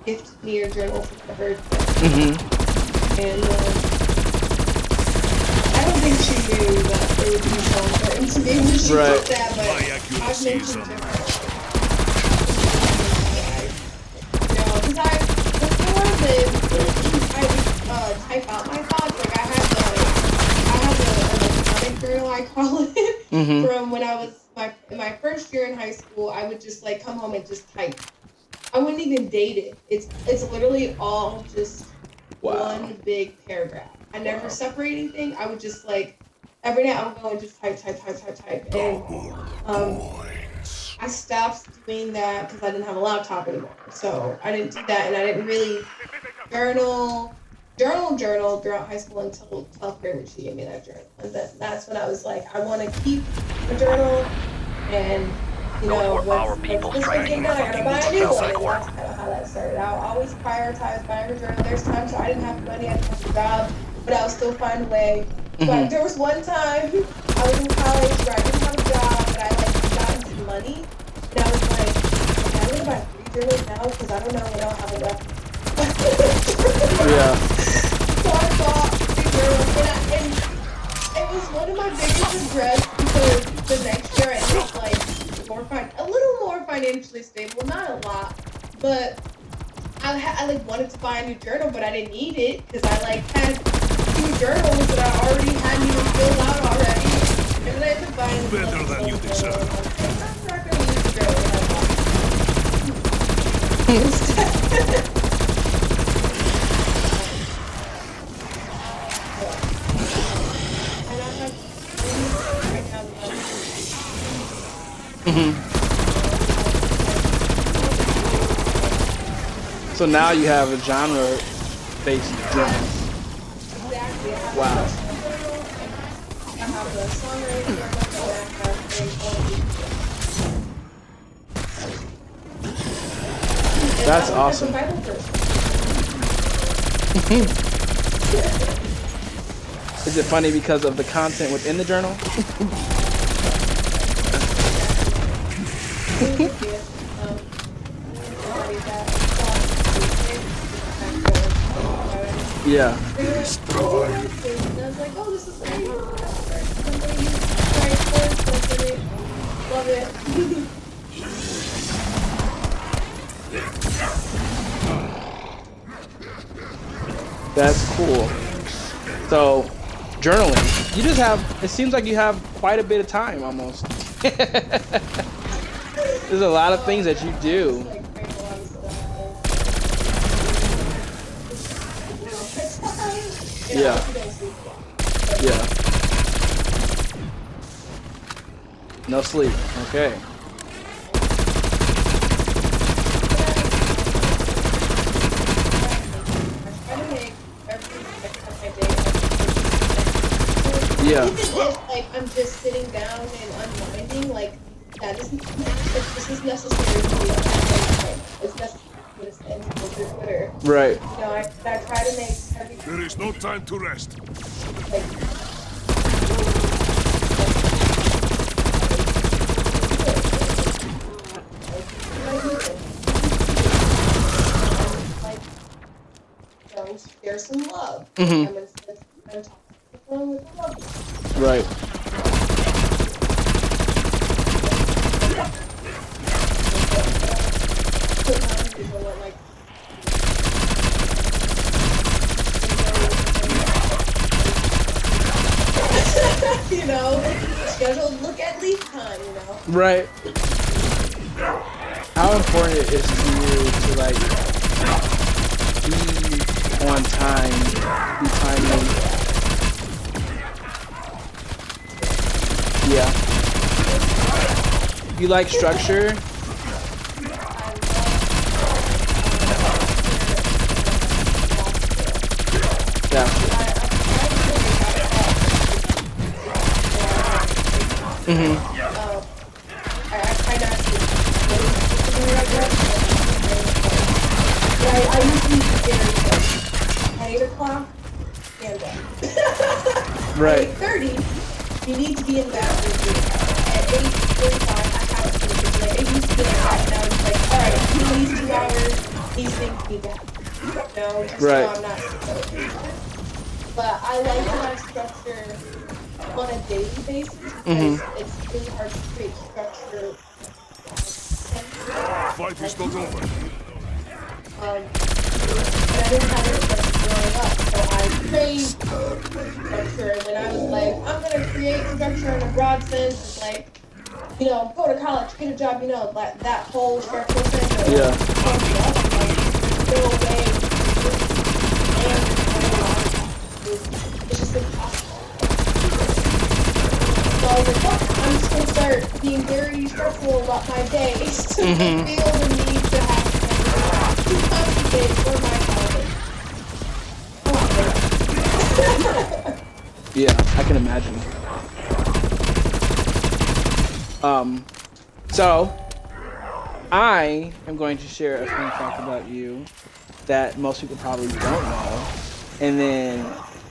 gifted me a journal for my birthday. And I don't think she knew that it would be so important to me when she did that, but I've mentioned to her. Because before this, I would type out my thoughts. Like I have I call it, Mm-hmm. from when I was in my first year in high school. I would just like come home and just type. I wouldn't even date it. It's literally all just Wow. one big paragraph. I never Wow. separate anything. I would just like every night I would go and just type. And um, Points. I stopped doing that because I didn't have a laptop anymore. So I didn't do that, and I didn't really journal, journal throughout high school until 12th grade when she gave me that journal. And that's when I was like, I want to keep a journal, and Those were our people once this striking weekend done, I gotta fucking buy a new sounds one. like And work. that's kind of how that started. I'll always prioritize buying a journal. There's times where I didn't have money, I didn't have a job, but I would still find a way. But there was one time I was in college where I didn't have a job, but I like got some money, and I was like, okay, I'm gonna buy 3 journals now because I don't know when I'll have enough. Yeah. So I bought 3 journals, and it was one of my biggest regrets because the next year I ended up like a little more financially stable, not a lot, but I like wanted to buy a new journal, but I didn't need it because I like had 2 journals that I already hadn't even filled out already, and then I ended up buying Better than you deserve. I'm not gonna use the journal that I bought instead. And I have 3 right now that So now you have a genre-based journal. exactly. Wow. I have the songwriting journal, and I have a poetry journal. That's And I awesome. have a Bible verse. Is it funny because of the content within the journal? Yeah. And I was like, oh, this is great. Somebody used Christ words, love it. That's cool. So, journaling. You just have, it seems like you have quite a bit of time almost. There's a lot of things that you do. Yeah. Yeah. No sleep. Okay. Yeah. Even if like I'm just sitting down and unwinding, like that isn't this is necessary to be it's necessary for me to send to Twitter. Right. You know, I try to make everything There is no time to rest. like share some love. Mhm. I'm gonna spend some time talking on the phone with a loved one. Right. You know, scheduled look at leave time, you know. Right. How important it is to you to like be on time, be timely. Yeah. You like structure? Yeah. Mhm. I not I usually get at 8 o'clock and Right. at 8:30, you need to be in the bathroom. At 8:45, I have to finish it. Like, it used to be like that. Now it's like, all right, in these 2 hours, these things need to happen. No, just Right. so I'm not so. But I like to have structure on a daily basis because it's really hard to create structure. Fight is not over. And I didn't have it growing up, so I craved structure. And when I was like, I'm gonna create structure in a broad sense. It's like, you know, go to college, get a job, you know, that whole structural sense. But Yeah. no way. It's just impossible. So I was like, well, I'm just going to start being very structural about my days to feel the need to have to compensate for my college. Yeah, I can imagine. So I am going to share a fun fact about you that most people probably don't know, and then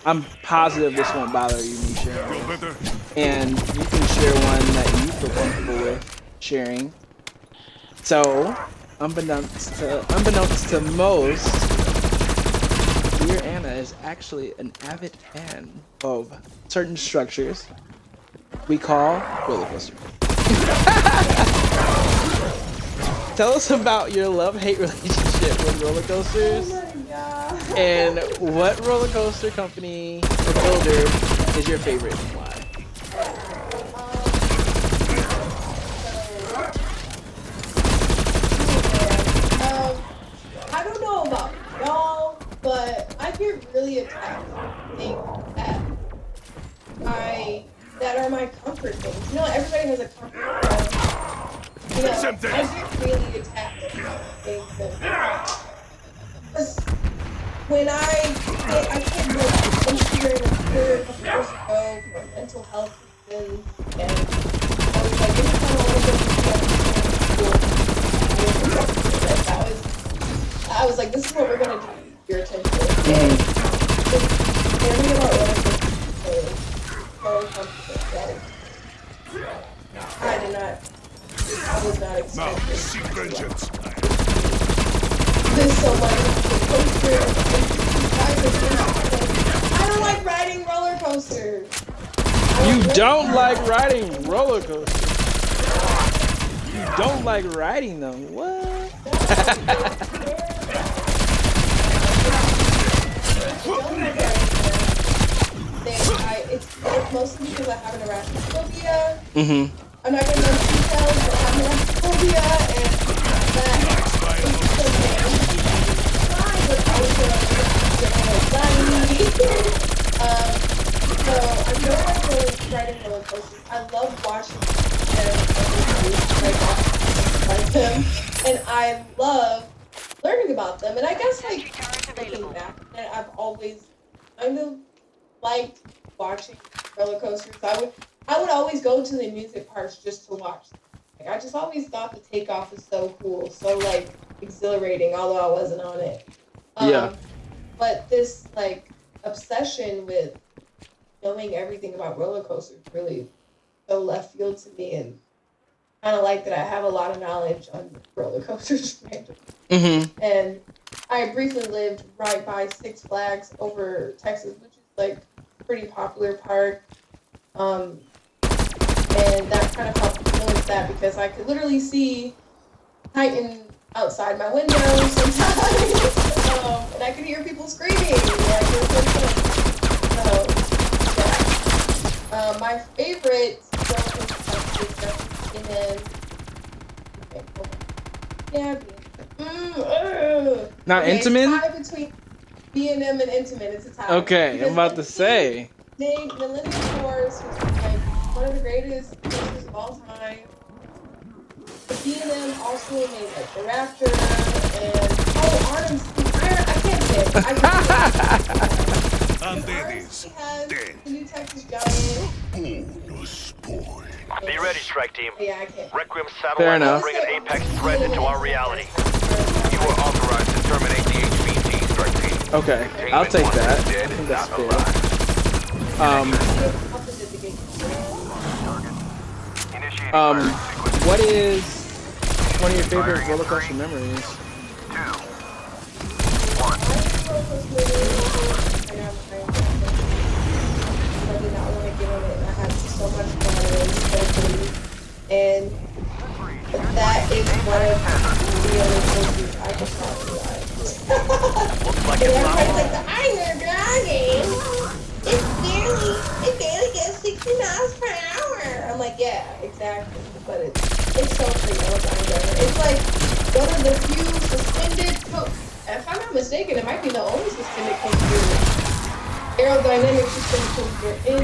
I'm positive this won't bother you me sharing Feel it. better? And you can share one that you feel comfortable with sharing. So, unbeknownst to most, dear Anna is actually an avid fan of certain structures we call roller coasters. Tell us about your love-hate relationship with roller coasters, and what roller coaster company or builder is your favorite and why? I don't know about y'all, but I get really attached to things that are my comfort things. You know, everybody has a comfort zone. You know, I get really attached to things. Because when I can't go into a career a couple years ago for mental health reasons, and I was like, anytime I want to go to school, I was like, this is what we're gonna do. Your attention. And learning about relationships is so complicated. I was not Now, expecting seek vengeance. this so much. I don't like riding roller coasters. You don't like riding roller coasters. You don't like riding them. What? It's mostly because I have an arachnophobia. Mm-hmm. I'm not gonna go into details, but I have an arachnophobia, and that is so but also so I'm not really riding roller coasters. I love watching them, and I love learning about them. And I guess like looking back, and I've always kind of liked watching roller coasters. I would always go to the amusement parks just to watch them. Like, I just always thought the takeoff was so cool, so like exhilarating, although I wasn't on it. Yeah. But this like obsession with knowing everything about roller coasters really so left field to me, and kind of like that I have a lot of knowledge on roller coasters. Mm-hmm. And I briefly lived right by Six Flags over Texas, which is like a pretty popular park. And that kind of helped influence that because I could literally see Titan outside my window sometimes, and I could hear people screaming. Like, it was so fun. Yeah. My favorite roller coaster is definitely Not Intamin? It's a tie between B&M and Intamin. It's a tie. Okay, Because I'm about to say. Millennium Force was like one of the greatest coasters of all time. The B&M also made like the Raptor and Arnhem. I can't say it. I can't say it. Undead is Has dead. the new Texas Giant. Bonus point. Be ready, strike team. Yeah, I can't. Requiem Fair satellite enough. will bring an apex threat into our reality. You are authorized to terminate the HVT, strike team. Okay, I'll take that. I Dead think is that's not fair. alive. What is one of your favorite roller coaster memories? And that is one of the only coasters I just not realize. Looks like And it's not everybody's like, the Iron Dragon! It barely gets 69 Yeah, exactly. But it's so free. I love Iron Dragon. It's like one of the few suspended. If I'm not mistaken, it might be the only suspended coaster, aerodynamic suspended coaster in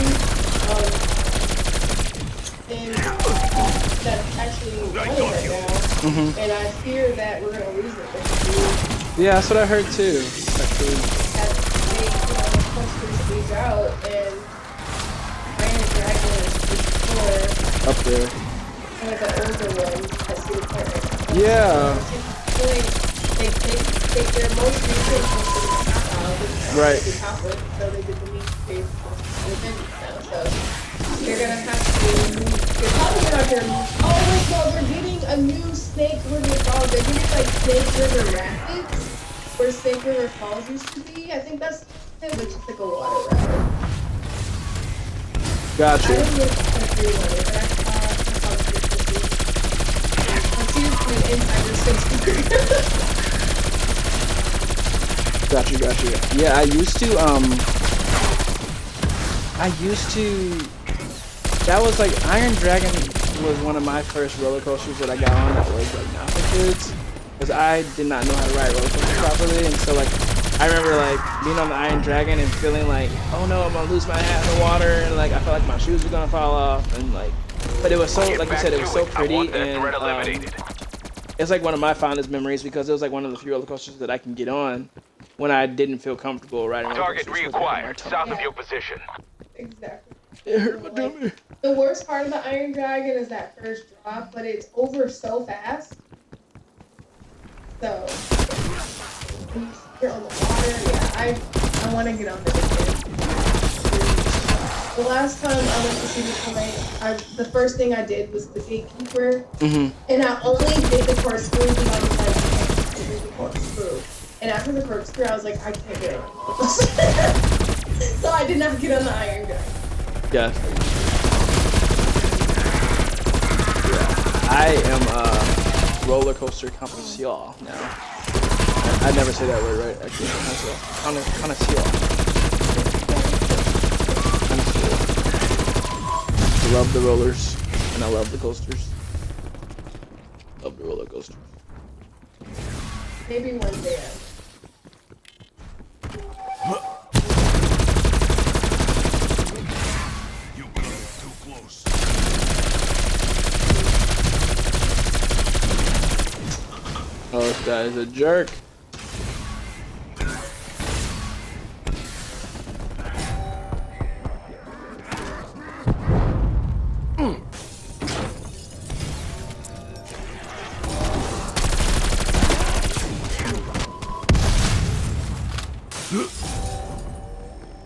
that's actually running right now. And I fear that we're gonna lose it this year. Yeah, that's what I heard too. Actually, As they, coasters age out, and Iron Dragon is for up there. kind of the older ones that see the point. Yeah. I feel like they their most recent coaster is Top Out, which is Right. the top one, so they did the meat space now. So they're gonna have to. They're probably not gonna. Oh wait, no, they're getting a new Snake. What do they call it? They're getting like Snake River Rapids, where Snake River Falls used to be. I think that's it, which is like a water ride. I Gotcha. didn't look at the one, but I saw it was supposed to be. I see it's an insider space. Gotcha. Yeah, I used to that was like Iron Dragon was one of my first roller coasters that I got on that was like not for kids. Because I did not know how to ride roller coasters properly, and so like I remember like being on the Iron Dragon and feeling like, oh no, I'm gonna lose my hat in the water, and like I felt like my shoes were gonna fall off, and like, but it was so, like you said, it was so pretty, and it's like one of my fondest memories because it was like one of the few roller coasters that I can get on when I didn't feel comfortable riding roller Target coasters. reacquired, south of your position. Exactly. It hurt my tummy. The worst part of the Iron Dragon is that first drop, but it's over so fast. So when you're on the water, yeah, I want to get on this again. The last time I went to see the play, the first thing I did was the gatekeeper, and I only did the corkscrew because I was like, I can't do the corkscrew. And after the corkscrew, I was like, I can't get on. So I did not get on the Iron Dragon. Yeah. I am a roller coaster connoisseur now. I never say that word right, actually. Connoisseur. I love the rollers, and I love the coasters. Love the roller coasters. Maybe one day. You got too close. Oh, this guy is a jerk.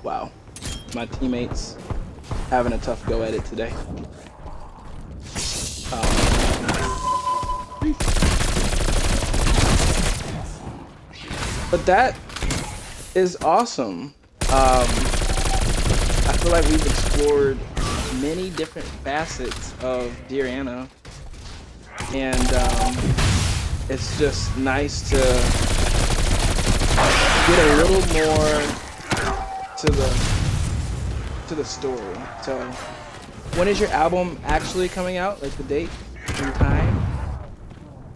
Wow, my teammates having a tough go at it today. But that is awesome. I feel like we've explored many different facets of Dear Anna, and it's just nice to get a little more to the story. So, when is your album actually coming out? Like the date and time?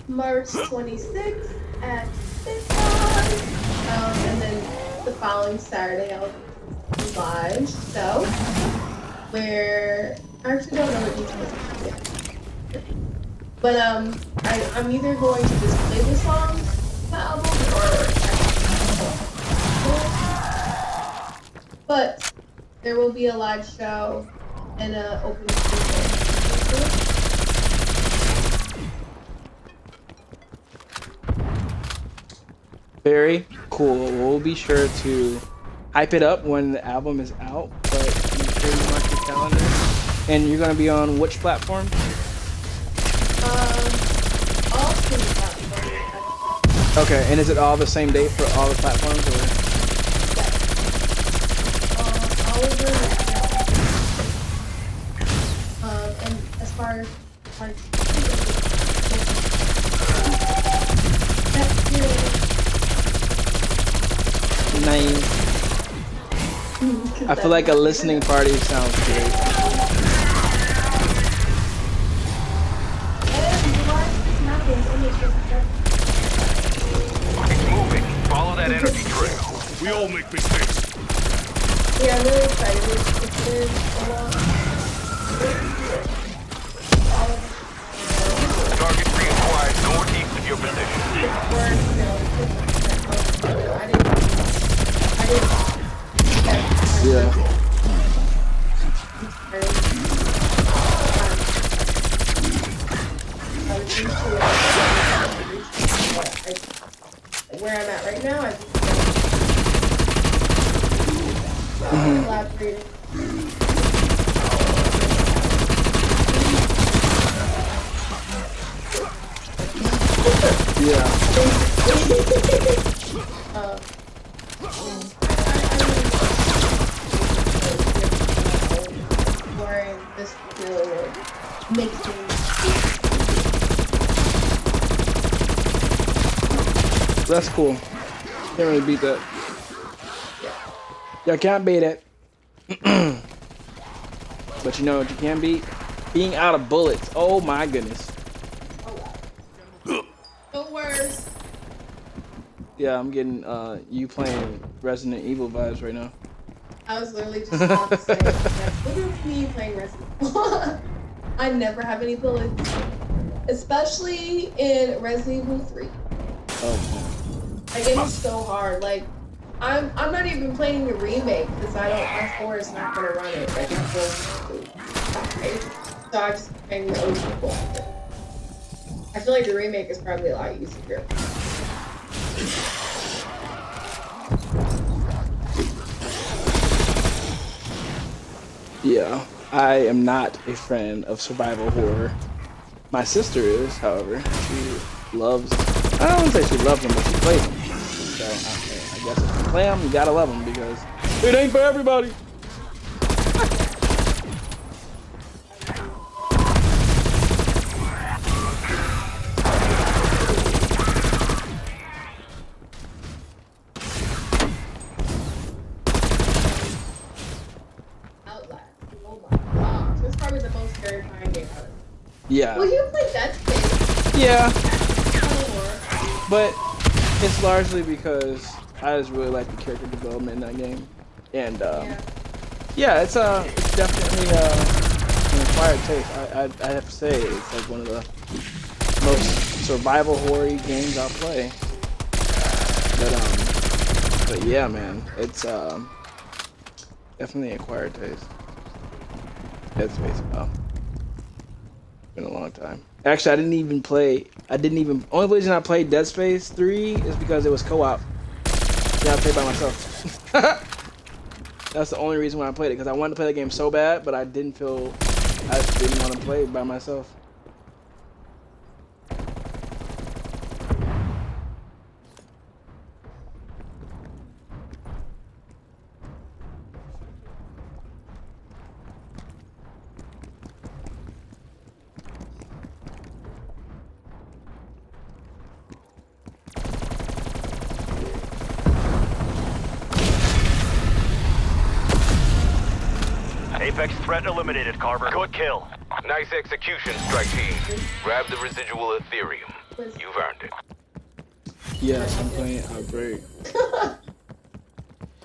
March 26th at midnight. And then the following Saturday I'll be live. So, where I actually don't know what details yet. But I'm either going to just play the songs on the album but there will be a live show and an open studio. Very cool. We'll be sure to hype it up when the album is out, but make sure you mark your calendar. And you're gonna be on which platform? All streaming platforms. Okay, and is it all the same date for all the platforms, or? All over. And as far as that's good. Nice. I feel like a listening party sounds great. It's moving. Follow that energy trail. We all make mistakes. Yeah, I'm really excited. It's been a long. Target reacquired northeast of your position. Yeah. Where I'm at right now, I just collaborated. Yeah. Wearing this would make me. That's cool. Can't really beat that. Yeah, can't beat it. But you know what you can beat? Being out of bullets. Oh my goodness. The worst. Yeah, I'm getting you playing Resident Evil vibes right now. I was literally just about to say, like, look at me playing Resident Evil. I never have any bullets, especially in Resident Evil 3. Oh. Like, it is so hard. Like, I'm not even playing the remake because my 4 is not gonna run it. Like, my 4 is right? So I just playing the OG one. I feel like the remake is probably a lot easier. Yeah, I am not a fan of survival horror. My sister is, however. She loves. I don't want to say she loves them, but she plays them. So I guess if you play them, you gotta love them because it ain't for everybody. Yeah. Well, you played Dead Space. Yeah. But it's largely because I just really like the character development in that game, and yeah, it's definitely an acquired taste. I have to say it's like one of the most survival horror games I'll play. But yeah, man, it's definitely an acquired taste. Dead Space, wow. Been a long time. Actually, only reason I played Dead Space 3 is because it was co-op. Yeah, I played by myself. That's the only reason why I played it, because I wanted to play the game so bad, but I just didn't want to play it by myself. Apex threat eliminated, Carver. Good kill. Nice execution, strike team. Grab the residual Ethereum. You've earned it. Yes, I'm playing Outbreak.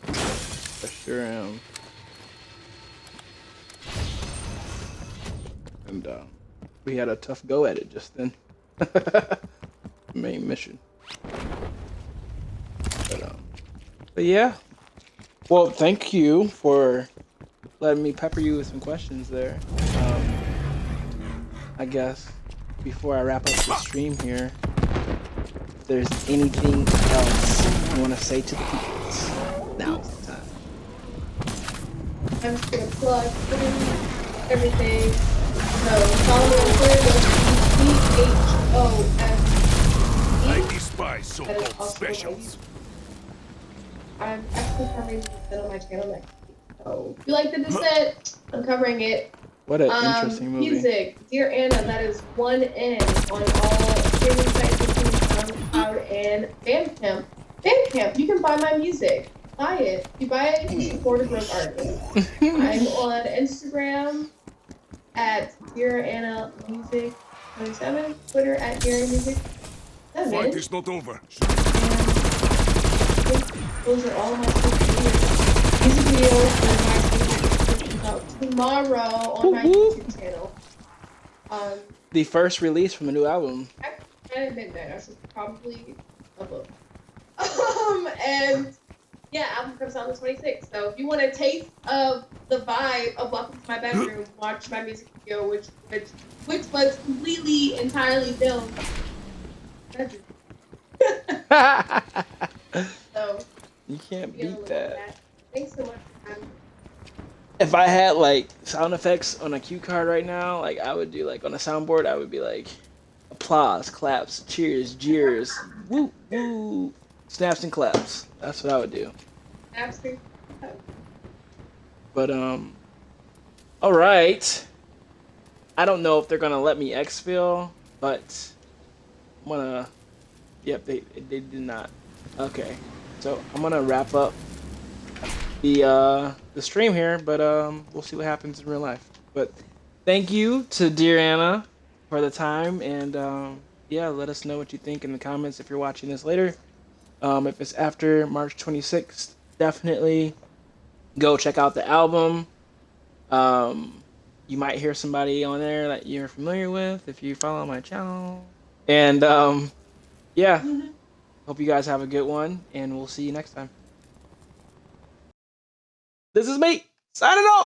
I sure am. And we had a tough go at it just then. Main mission. But yeah. Well, thank you for letting me pepper you with some questions there. I guess before I wrap up the stream here, if there's anything else you want to say to the people, now's the time. I'm just gonna plug everything. So follow me on Twitter, CHOF. I despise so-called specials. I'm actually covering the descent on my channel next week. So if you like the descent, I'm covering it. What an interesting movie. Music, Dear Anna, that is one N on all streaming sites, including SoundCloud and Bandcamp. Bandcamp, you can buy my music. Buy it. If you buy it, you support a great artist. I'm on Instagram at Dear Anna Music 27, Twitter at Dear Anna Music Fight is not over. Those are all my social media. Music videos for my favorite out tomorrow on my YouTube channel. The first release from the new album. I kind of midnight. I should probably upload. And yeah, album comes out on the 26th. So if you want a taste of the vibe of Welcome to My Bedroom, watch my music video, which was completely, entirely filmed. So You can't beat that. Thanks so much for having me. If I had like sound effects on a cue card right now, like I would do like on a soundboard, I would be like applause, claps, cheers, jeers, woo, woo, snaps and claps. That's what I would do. Absolutely. But all right. I don't know if they're gonna let me exfil, but I'm gonna. Yep, they did not. Okay, so I'm gonna wrap up the stream here, but we'll see what happens in real life. But thank you to dear Anna for the time, and yeah, let us know what you think in the comments if you're watching this later. If it's after March 26th, definitely go check out the album. You might hear somebody on there that you're familiar with if you follow my channel. And yeah, hope you guys have a good one, and we'll see you next time. This is me signing off.